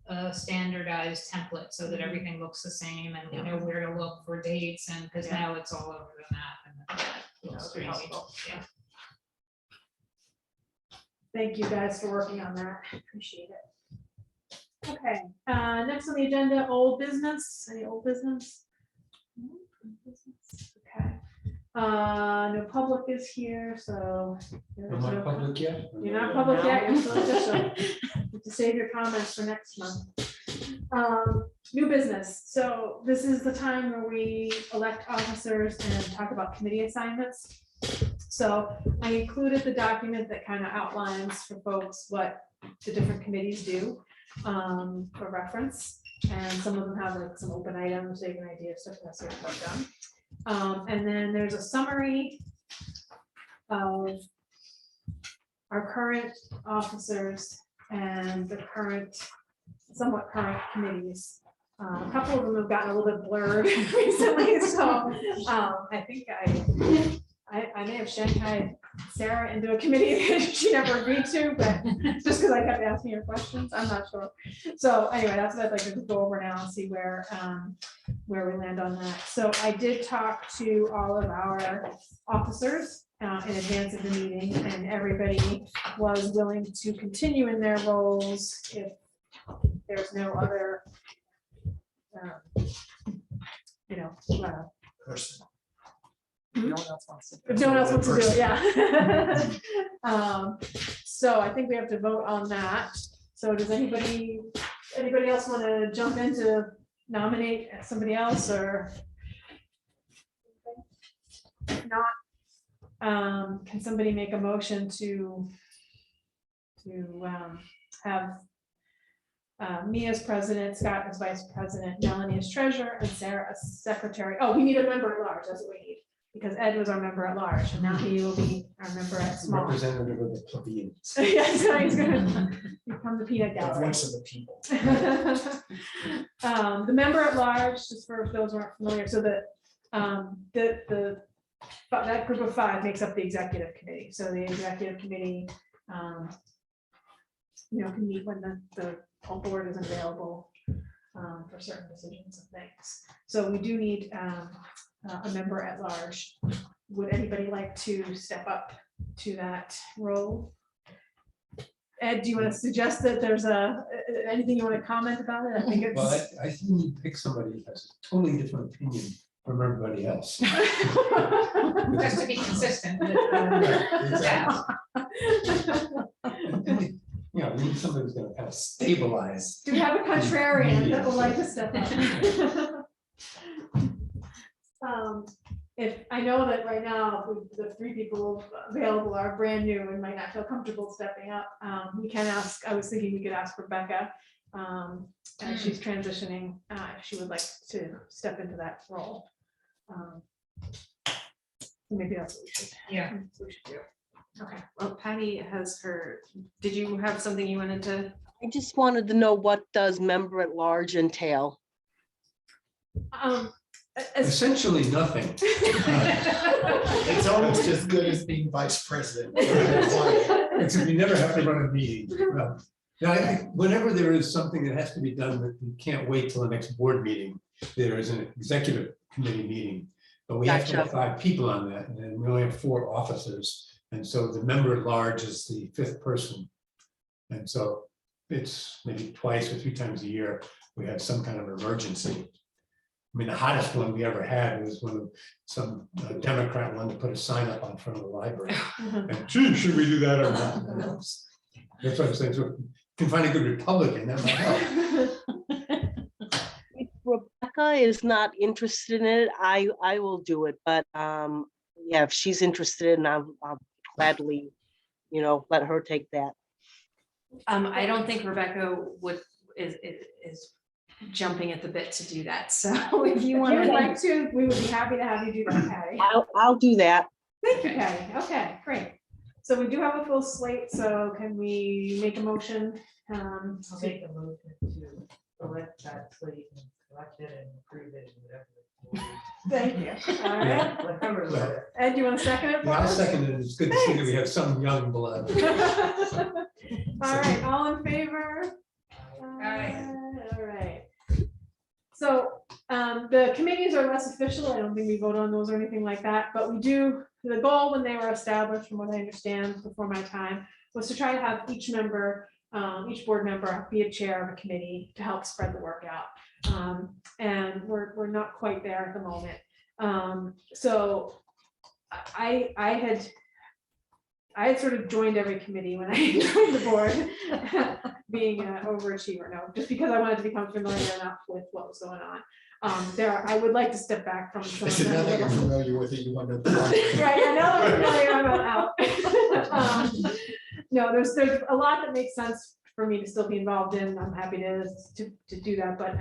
a standardized template so that everything looks the same, and we know where to look for dates, and because now it's all over the map. And That would be crazy. helpful. Yeah. Thank you guys for working on that. Appreciate it. Okay, next on the agenda, old business. Any old business? No, old business. Okay. No public is here, so. there's Am I no- public yet? You're not public yet, you're still official. You have to save your comments for next month. New business. So this is the time where we elect officers and talk about committee assignments. So I included the document that kind of outlines for folks what the different committees do for reference. And some of them have like some open items, so you can idea stuff that's sort of done. And then there's a summary of our current officers and the somewhat current committees. A couple of them have gotten a little bit blurred recently, so I think I may have shanghaied Sarah into a committee that she never agreed to, but just because I kept asking her questions, I'm not sure. So anyway, that's what I'd like to go over now and see where we land on that. So I did talk to all of our officers in advance of the meeting, and everybody was willing to continue in their roles if there's no other, Person. No one else wants to. if no one else wants to do it, yeah. So I think we have to vote on that. So does anybody else want to jump in to nominate somebody else, or? If not, can somebody make a motion to have me as president, Scott as vice president, Melanie as treasurer, and Sarah as secretary? Oh, we need a member at large, that's what we need, because Ed was our member at large, and now he will be our member at small. Representative of the plebeians. Yes, so he's gonna become the peanut The gallery. voice of the people. The member at large, just for those who aren't familiar, so that group of 5 makes up the executive committee. So the executive committee, can meet when the whole board isn't available for certain decisions and things. So we do need a member at large. Would anybody like to step up to that role? Ed, do you want to suggest that there's anything you want to comment about it? I think it's. Well, I think you pick somebody who has a totally different opinion from everybody else. just to be consistent with staff. You know, we need somebody who's gonna kind of stabilize. Do we have a contrarian that would like to step up? If I know that right now, the 3 people available are brand new and might not feel comfortable stepping up. We can ask, I was thinking we could ask Rebecca, as she's transitioning, if she would like to step into that role. Maybe that's what we should. Yeah. that's what we should do. Okay, well, Patty has her, did you have something you wanted to? I just wanted to know, what does member at large entail? As Essentially nothing. It's almost as good as being vice president. Except you never have to run a meeting. Well, now, I think whenever there is something that has to be done, that you can't wait till the next board meeting, there is an executive committee meeting. But we have to have 5 people on that, and then we only have 4 officers. And so the member at large is the 5th person. And so it's maybe twice or 3 times a year, we have some kind of emergency. I mean, the hottest one we ever had was when some Democrat wanted to put a sign up on front of the library. And gee, should we do that or not? That's what I'm saying. So if you can find a good Republican, that might help. If Rebecca is not interested in it, I will do it, but yeah, if she's interested, and I'll gladly, let her take that. I don't think Rebecca is jumping at the bit to do that, so if you If want you would to. like to, we would be happy to have you do that, Patty. I'll do that. Thank you, Patty. Okay, great. So we do have a full slate, so can we make a motion? I'll make a motion to elect that slate and elect it and approve it and whatever. Thank you. All right. Whatever. Well, Ed, do you want to second it? for Yeah, I'll us? second it. It's good to see that we have some young blood. All right, all in favor? Aye. All right. So the committees are less official. I don't think we vote on those or anything like that, but we do, the goal when they were established, from what I understand before my time, was to try to have each member, each board member be a chair of a committee to help spread the work out. And we're not quite there at the moment. So I had sort of joined every committee when I joined the board, being an overachiever, no, just because I wanted to become familiar enough with what was going on. I would like to step back from some I of said, now that you're that. familiar with it, you want to. Right, I know I'm familiar, I'm out. No, there's a lot that makes sense for me to still be involved in. I'm happy to do that, but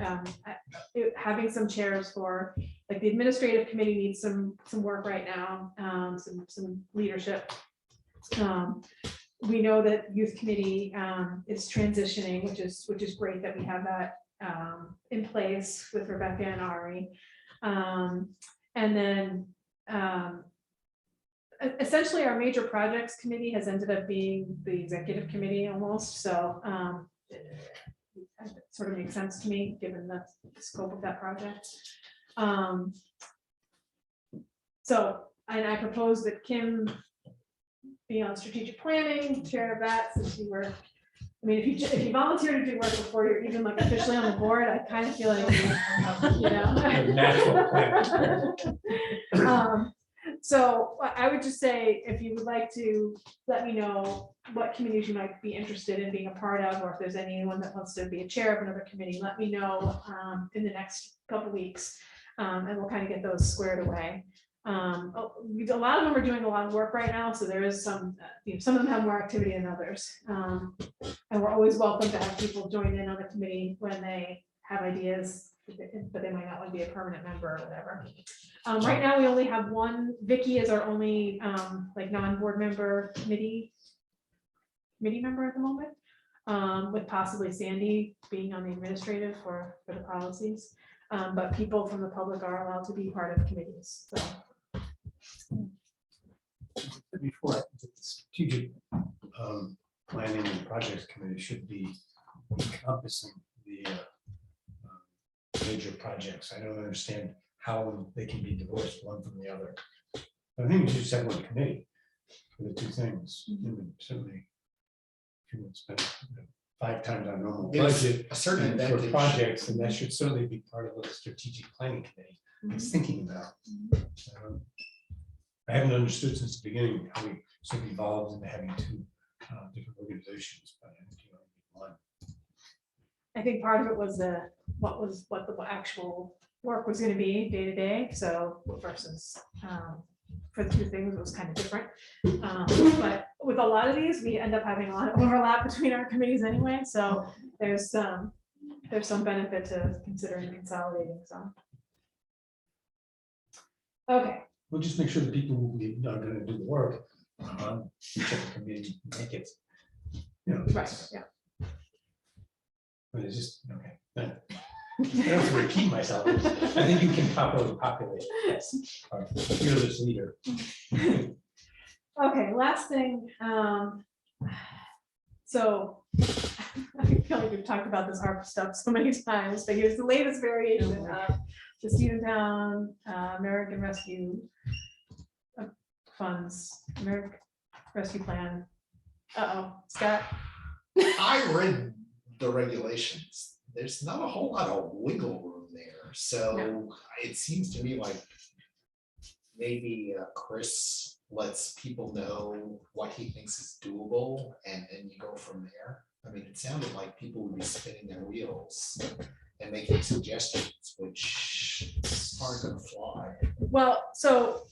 having some chairs for, like, the administrative committee needs some work right now, some leadership. We know that youth committee is transitioning, which is great that we have that in place with Rebecca and Ari. And then essentially our major projects committee has ended up being the executive committee almost, so it sort of makes sense to me, given the scope of that project. So, and I propose that Kim be on strategic planning, chair of that, since you were, I mean, if you volunteer to do work before you're even like officially on the board, I kind of feel like, Natural plan. So I would just say, if you would like to let me know what committees you might be interested in being a part of, or if there's anyone that wants to be a chair of another committee, let me know in the next couple weeks, and we'll kind of get those squared away. A lot of them are doing a lot of work right now, so there is some, some of them have more activity than others. And we're always welcome to have people join in on the committee when they have ideas, but they might not want to be a permanent member or whatever. Right now, we only have one. Vicky is our only like non-board member committee member at the moment, with possibly Sandy being on the administrative for the policies. But people from the public are allowed to be part of committees. So. Before, the strategic planning and projects committee should be encompassing the major projects. I don't understand how they can be divorced one from the other. I think we should just have one committee for the 2 things. And certainly, if you would spend 5 times our normal There's budget a certain for advantage. projects, and that should certainly be part of what the strategic planning committee is thinking about. I haven't understood since the beginning how we sort of evolved into having 2 different organizations, but I think one. I think part of it was what the actual work was gonna be day to day, so versus, for the two things, it was kind of different. But with a lot of these, we end up having a lot of overlap between our committees anyway, so there's some benefit to considering consolidating some. Okay, We'll just make sure the people who are gonna do the work, check the committee, make it. You know, right, yeah. but it's just, okay. I don't have to repeat myself. I think you can properly populate our fearless leader. Okay, last thing, so I feel like we've talked about this ARP stuff so many times, but here's the latest variation of the Stephentown American Rescue Funds, American Rescue Plan. Uh-oh, Scott, I read the regulations. There's not a whole lot of wiggle room there, so it seems to me like maybe Chris lets people know what he thinks is doable, and then you go from there. I mean, it sounded like people would be spinning their wheels and making suggestions, which aren't gonna fly. well, so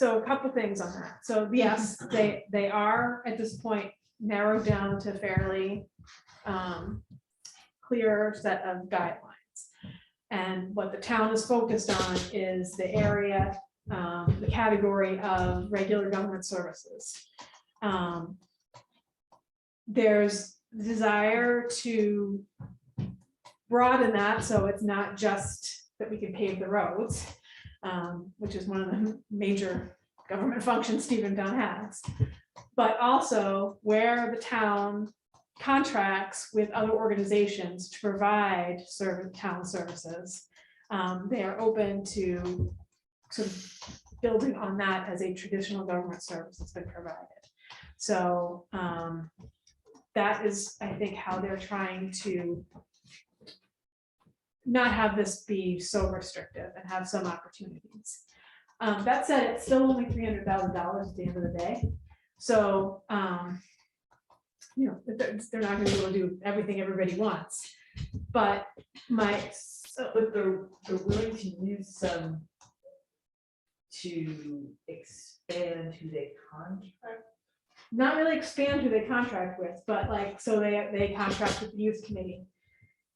a couple things on that. So yes, they are at this point narrowed down to fairly clear set of guidelines. And what the town is focused on is the area, the category of regular government services. There's desire to broaden that, so it's not just that we can pave the roads, which is one of the major government functions Stephentown has. But also where the town contracts with other organizations to provide town services. They are open to sort of building on that as a traditional government service that's been provided. So that is, I think, how they're trying to not have this be so restrictive and have some opportunities. That said, it's still only $300,000 at the end of the day. So you know, they're not gonna be able to do everything everybody wants. But But they're willing to use some to expand who they contract. not really expand who they contract with, but like, so they contract with the youth committee.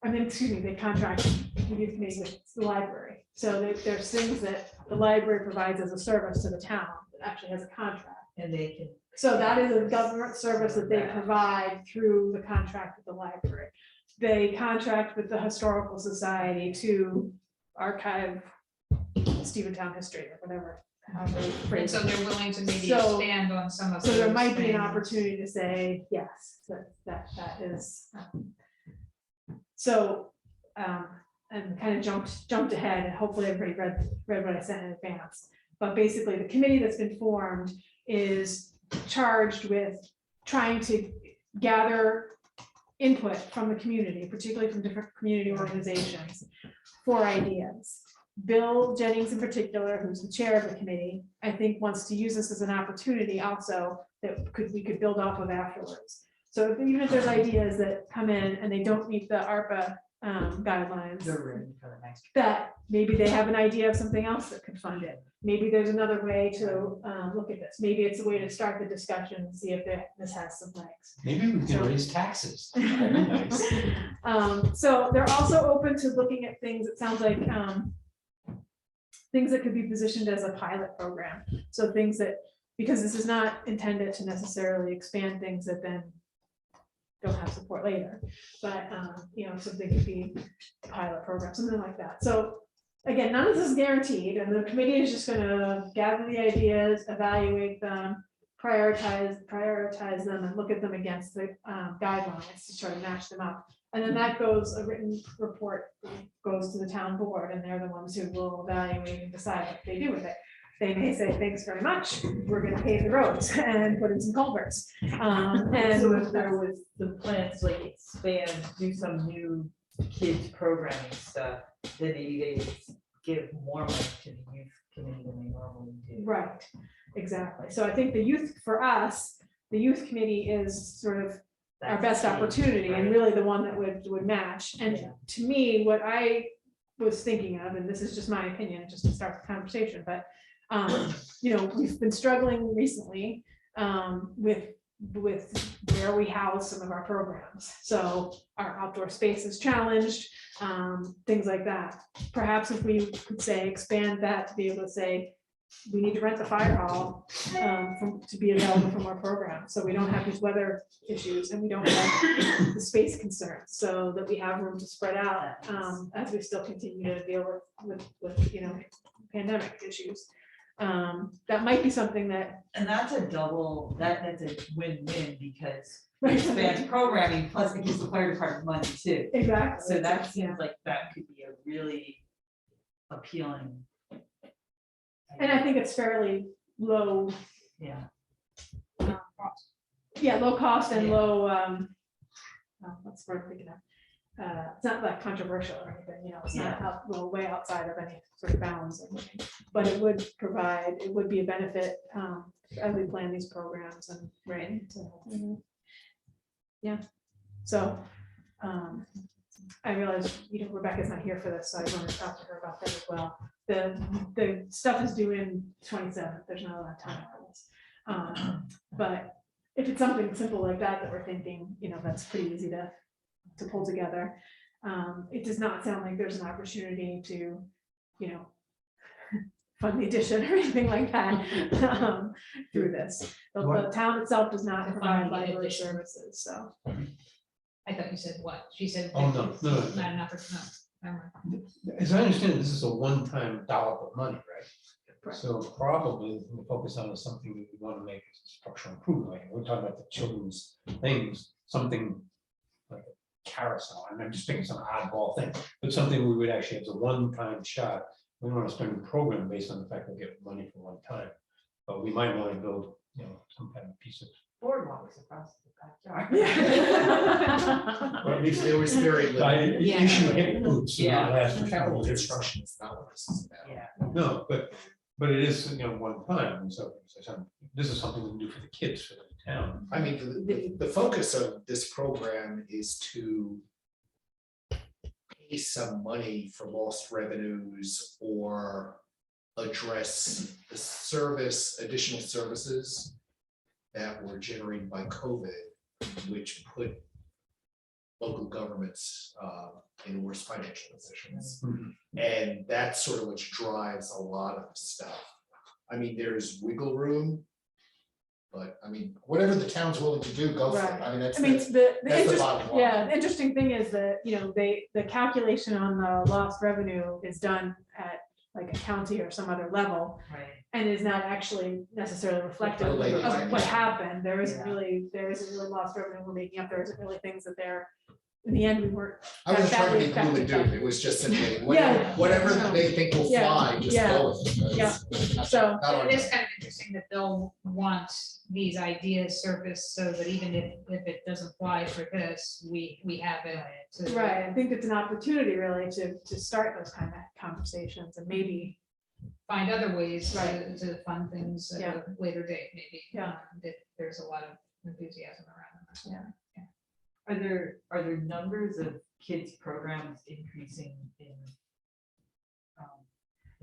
I mean, excuse me, they contract with the youth committee with the library. So there's things that the library provides as a service to the town that actually has a contract. And they can. So that is a government service that they provide through the contract with the library. They contract with the Historical Society to archive Stephentown history or whatever. however they And phrase so it. they're willing to maybe So- expand on some of. So there those might be an things. opportunity to say, yes, that is. So, and kind of jumped ahead, and hopefully everybody read what I sent in advance. But basically, the committee that's been formed is charged with trying to gather input from the community, particularly from different community organizations, for ideas. Bill Jennings in particular, who's the chair of the committee, I think wants to use this as an opportunity also that we could build off of afterwards. So even if there's ideas that come in and they don't meet the ARPA guidelines, They're ready for the next. that maybe they have an idea of something else that could fund it. Maybe there's another way to look at this. Maybe it's a way to start the discussion and see if this has some legs. Maybe we can So- raise taxes. That'd be nice. So they're also open to looking at things, it sounds like, things that could be positioned as a pilot program. So things that, because this is not intended to necessarily expand things that then don't have support later, but, you know, something could be a pilot program, something like that. So again, none of this is guaranteed, and the committee is just gonna gather the ideas, evaluate them, prioritize them, and look at them against the guidelines to try to match them up. And then that goes, a written report goes to the town board, and they're the ones who will evaluate and decide what they do with it. They may say, thanks very much, we're gonna pave the roads and put in some culverts. And So if there was the plans to like expand, do some new kids programming stuff, then maybe they would give more money to the youth committee than they normally do. right, exactly. So I think the youth, for us, the youth committee is sort of our That's best the key, opportunity and right? really the one that would match. And Yeah. to me, what I was thinking of, and this is just my opinion, just to start the conversation, but, we've been struggling recently with where we house some of our programs. So our outdoor space is challenged, things like that. Perhaps if we could say, expand that to be able to say, we need to rent the fire hall to be available for more programs. So we don't have these weather issues and we don't have the space concerns, so that we have room to spread out as we still continue to deal with pandemic issues. That might be something that. And that's a double, that's a win-win, because Right. it expands programming, plus it gives the fire department money too. Exactly. So that seems like that could be a really appealing. And I think it's fairly low, Yeah, low cost and Yeah. low, what's the word I'm thinking of? It's not like controversial or anything, it's not way outside of any sort of bounds or anything. But it would be a benefit as we plan these programs and. Right. Yeah, so I realize, Rebecca's not here for this, so I want to talk to her about that as well. The stuff is due in 27th, there's not a lot of time for this. But if it's something simple like that we're thinking, that's pretty easy to pull together. It does not sound like there's an opportunity to, fund the addition or anything like that through this. The town itself does not To provide fund the library addition. services, so. I thought you said what? She said. Oh, no, it's no. Not enough, no. Never mind. As I understand, this is a one-time dollop of money, right? Correct. So probably the focus on is something that we want to make as a structural improvement. Like we're talking about the children's things, something like a carousel. And I'm just thinking some oddball thing, but something we would actually, as a one-time shot, we don't want to spend a program based on the fact that we get money for one time. But we might want to build, some kind of piece of. boardwalks across the backyard. Or at least there was very little. You should hit boots. Yeah. Last for Capital capital construction is not what this is about. Yeah. No, but it is, one time, and so this is something we can do for the kids, for the town. I mean, the focus of this program is to pay some money for lost revenues or address the additional services that were generated by COVID, which put local governments in worse financial positions. And that's sort of what drives a lot of the stuff. I mean, there's wiggle room, but I mean, whatever the town's willing to do, go for it. Right. I mean, that's The the bottom line. the interesting thing is that, the calculation on the lost revenue is done at like a county or some other level, Right. and is not actually necessarily reflective of Related. what happened. There isn't Yeah. really lost revenue we're making up. There isn't really things that in the end, we weren't. I wasn't trying to be that glue and affected doom, it was just simply, Yeah. whatever they think will Yeah. fly, just Yeah. go with it. Yeah. That's So- not our- It is kind of interesting that they'll want these ideas surfaced so that even if it doesn't fly for this, we have it. to- Right, I think it's an opportunity really to start those kind of conversations and maybe. Find other ways Right. to fund things at a later date, maybe. Yeah. If there's a lot of enthusiasm around it. Are there numbers of kids programs increasing in?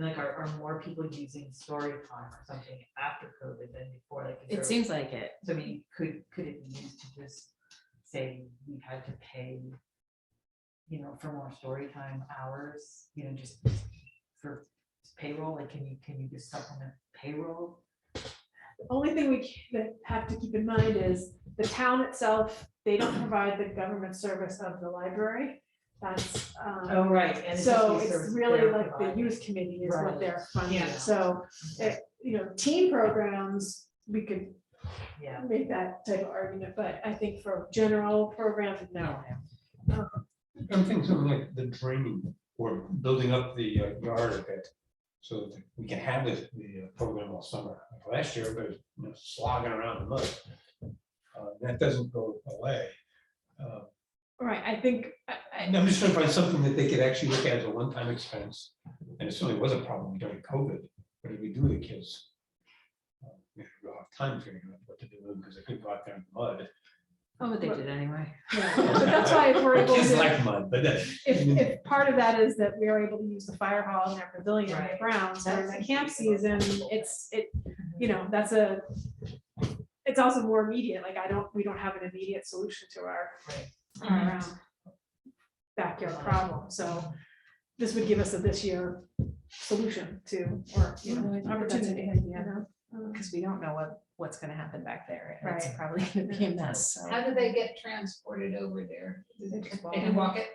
Are more people using story time or something after COVID than before? Like, is It there- seems like it. So I mean, could it be used to just say we've had to pay, for more story time hours, just for payroll? Like, can you just supplement payroll? The only thing that have to keep in mind is the town itself, they don't provide the government service of the library. That's, Oh, right. And it's just so these it's services really they're like the providing. youth committee is what Right. they're funding. Yeah. So, teen programs, we could Yeah. make that type of argument, but I think for general programs, no. I'm thinking something like the draining or building up the yard a bit, so that we can have the program all summer. Like last year, everybody was slogging around in mud. That doesn't go away. Right, I think, I'm just trying to find something that they could actually look at as a one-time expense, and it certainly was a problem during COVID. What did we do with the kids? We had to go have time figuring out what to do because they couldn't go out there in the mud. Oh, but they did anyway. Yeah, but that's why if we're able Kids to, like mud, but if part of that is that we are able to use the fire hall and our pavilion on the Right. grounds during the camp That's- season, it's also more immediate, like we don't have an immediate solution to our backyard problem, so this would give us a this year solution to, or, opportunity, Because we don't know what's gonna happen back there. It's Right. probably gonna be a mess, so. How do they get transported over there? They just walk. They can walk it?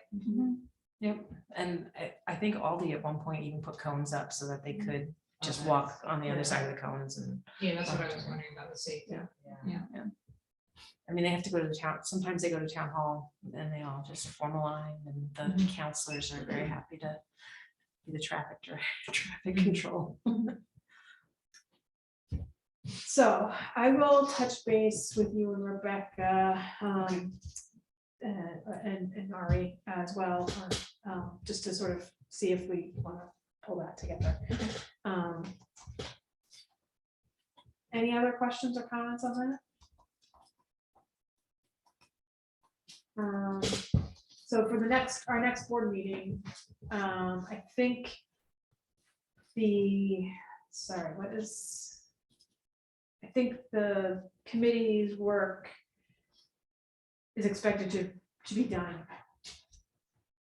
Yep, and I think Aldi at one point even put cones up so that they could just walk on the other side of the cones and. Yeah, that's what I was wondering about the safety. I mean, they have to go to the town, sometimes they go to town hall and they all just form a line and the counselors are very happy to be the traffic control. So I will touch base with you and Rebecca, and Ari as well, just to sort of see if we want to pull that together. Any other questions or comments on that? So for our next board meeting, I think I think the committee's work is expected to be done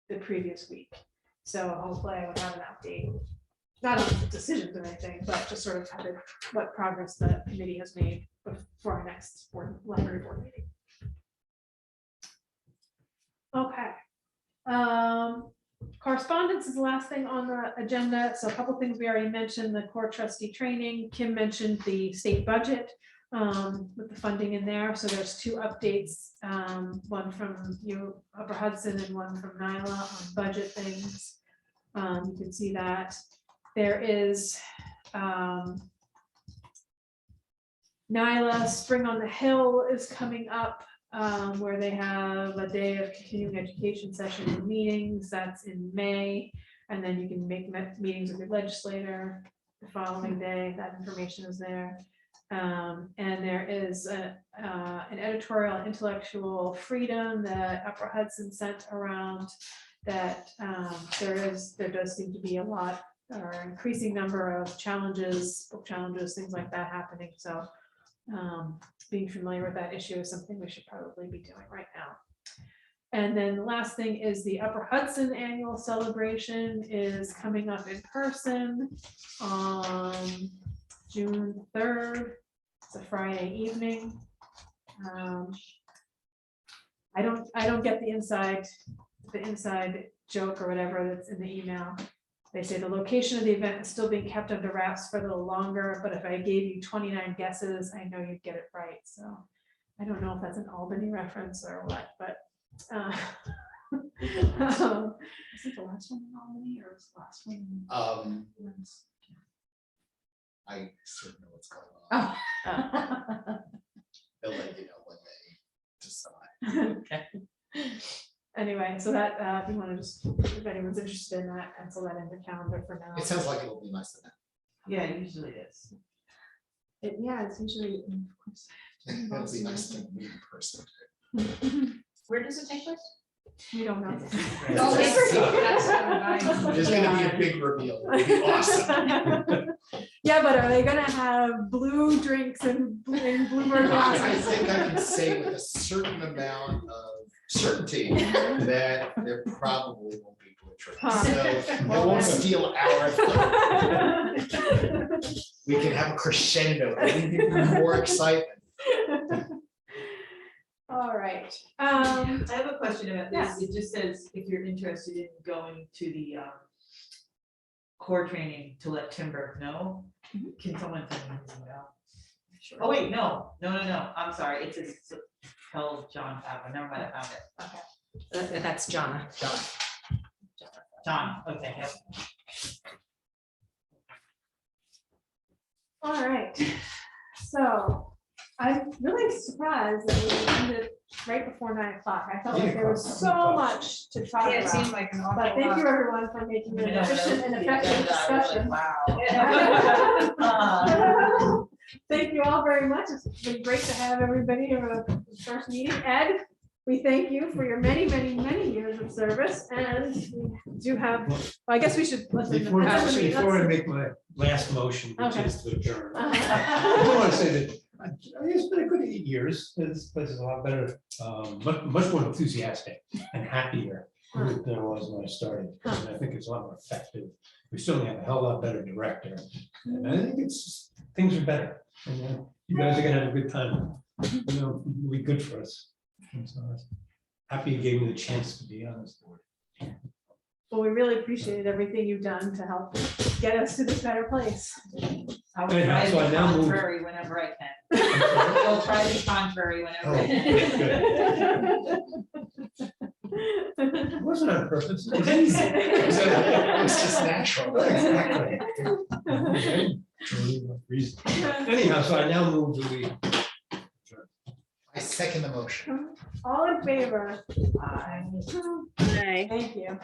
the previous week. So hopefully I would have an update, not on the decisions or anything, but just sort of what progress the committee has made for our next library board meeting. Okay. Correspondence is the last thing on the agenda. So a couple things we already mentioned, the core trustee training. Kim mentioned the state budget with the funding in there. So there's two updates, one from you, Upper Hudson, and one from Nyla on budget things. You can see that. There is Nyla Spring on the Hill is coming up, where they have a day of continuing education session and meetings. That's in May. And then you can make meetings with your legislator the following day. That information is there. And there is an editorial intellectual freedom that Upper Hudson sent around that there does seem to be a lot or increasing number of challenges, book challenges, things like that happening. So being familiar with that issue is something we should probably be doing right now. And then the last thing is the Upper Hudson annual celebration is coming up in person on June 3rd. It's a Friday evening. I don't get the inside joke or whatever that's in the email. They say the location of the event is still being kept under wraps for a little longer, but if I gave you 29 guesses, I know you'd get it right. So I don't know if that's an Albany reference or what, but is it the last one in Albany or was the last one? I certainly know what's going on. Oh. They'll let you know when they decide. Okay. Anyway, so that if you want to just, if anyone's interested in that, pencil that in the calendar for now. It sounds like it'll be nice to them. Yeah, it usually is. Yeah, it's usually. It'll be nice to meet in person. Where does it take place? We don't know. Oh, that's so There's gonna be a big reveal. It'll be awesome. Yeah, but are they gonna have blue drinks and bluebird I glasses? think I can say with a certain amount of certainty that there probably won't be blue drinks. Huh. So it won't steal our thunder. We can have a crescendo, even more excitement. All right. I have a question about Yeah. this. It just says if you're interested in going to the core training to let Tim Burke know. Can someone tell me his email? Sure. Oh, wait, no. I'm sorry. It says tell John Papa. Never mind, I found it. That's Jonna. John, okay. Yep. All right. So I'm really surprised that we ended right before 9 o'clock. I felt like there was so much to talk Yeah, it seemed about. like an But awful thank lot. you everyone for making it an efficient and effective discussion. Wow. Thank you all very much. It's been great to have everybody here for the first meeting. Ed, we thank you for your many, many, many years of service, and we do have, well, I guess we should. listen to- Before I let's- make my last motion, which Okay. is to adjourn, I Uh-huh. want to say that it's been a good 8 years. This place is a lot better, much more enthusiastic and happier than I was when I started. And I think it's a lot more effective. We certainly have a hell of a lot better director. And I think things are better. And you guys are gonna have a good time. You know, it'll be good for us. And so I was happy you gave me the chance to be on this board. Well, we really appreciate everything you've done to help get us to this better place. I will Anyhow, try so I the now move- contrary whenever I can. I'll try the contrary whenever. Oh, I can. good. It wasn't on purpose. It was just natural. Exactly. Reason. Anyhow, so I now move that we. I second the motion. All in favor? Aye. Aye. Thank you.